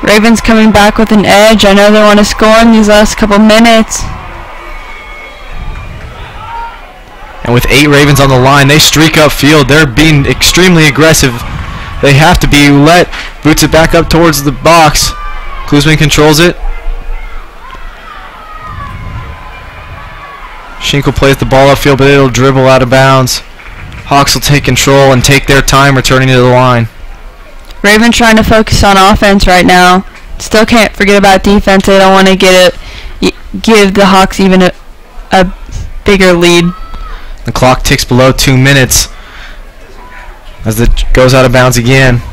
Ravens coming back with an edge. I know they want to score in these last couple minutes. And with 8 Ravens on the line, they streak upfield. They're being extremely aggressive. They have to be. Oulette boots it back up towards the box. Klusman controls it. Schinkel plays the ball upfield, but it'll dribble out of bounds. Hawks will take control and take their time returning to the line. Ravens trying to focus on offense right now. Still can't forget about defense. They don't want to give the Hawks even a bigger lead. The clock ticks below 2 minutes as it goes out of bounds again.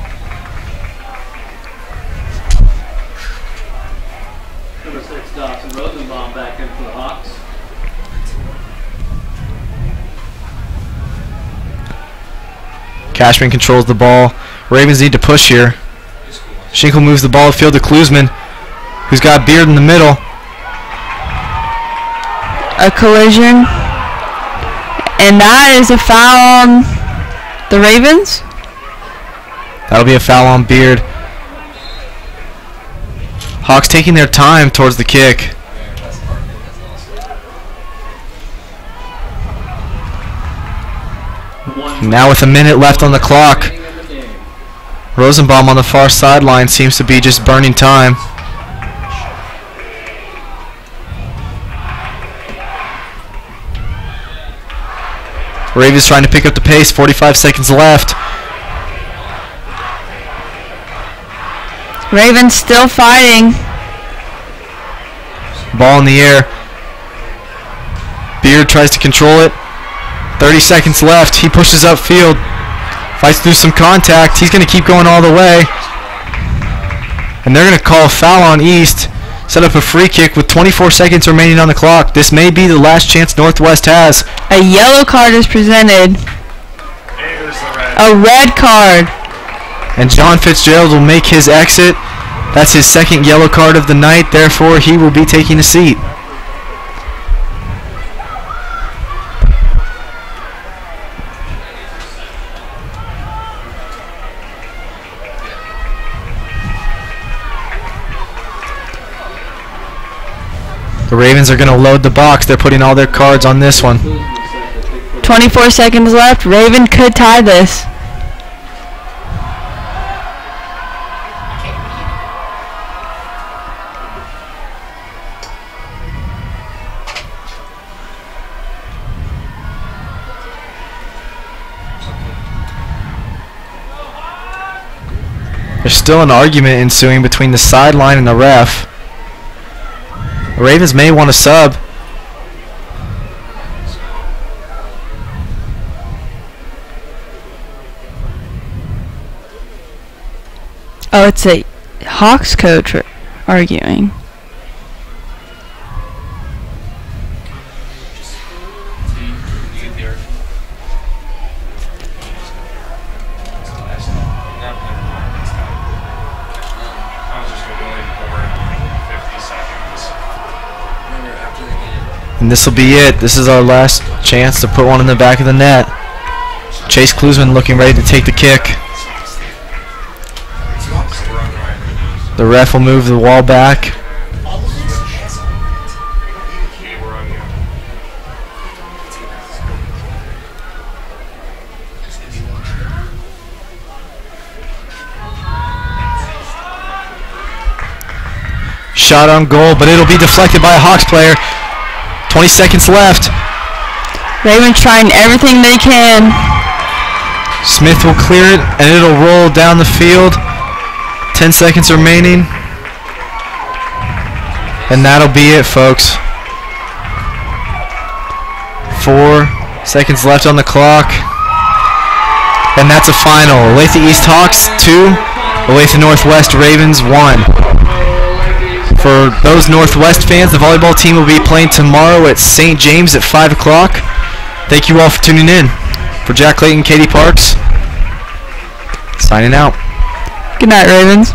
Number 6, Dawson Rosenbaum back in for the Hawks. Cashman controls the ball. Ravens need to push here. Schinkel moves the ball upfield to Klusman, who's got Beard in the middle. A collision. And that is a foul on the Ravens. That'll be a foul on Beard. Hawks taking their time towards the kick. Now with a minute left on the clock, Rosenbaum on the far sideline seems to be just burning time. Ravens trying to pick up the pace, 45 seconds left. Ravens still fighting. Ball in the air. Beard tries to control it. 30 seconds left. He pushes upfield. Fights through some contact. He's going to keep going all the way. And they're going to call a foul on East. Set up a free kick with 24 seconds remaining on the clock. This may be the last chance Northwest has. A yellow card is presented. A red card. And John Fitzgerald will make his exit. That's his second yellow card of the night. Therefore, he will be taking a seat. The Ravens are going to load the box. They're putting all their cards on this one. 24 seconds left. Raven could tie this. There's still an argument ensuing between the sideline and the ref. The Ravens may want to sub. Oh, it's a Hawks coach arguing. And this will be it. This is our last chance to put one in the back of the net. Chase Klusman looking ready to take the kick. The ref will move the wall back. Shot on goal, but it'll be deflected by a Hawks player. 20 seconds left. Ravens trying everything they can. Smith will clear it, and it'll roll down the field. 10 seconds remaining. And that'll be it, folks. 4 seconds left on the clock. And that's a final. Olathe East Hawks 2, Olathe Northwest Ravens 1. For those Northwest fans, the volleyball team will be playing tomorrow at St. James at 5 o'clock. Thank you all for tuning in. For Jack Clayton, Katie Parks, signing out. Good night, Ravens.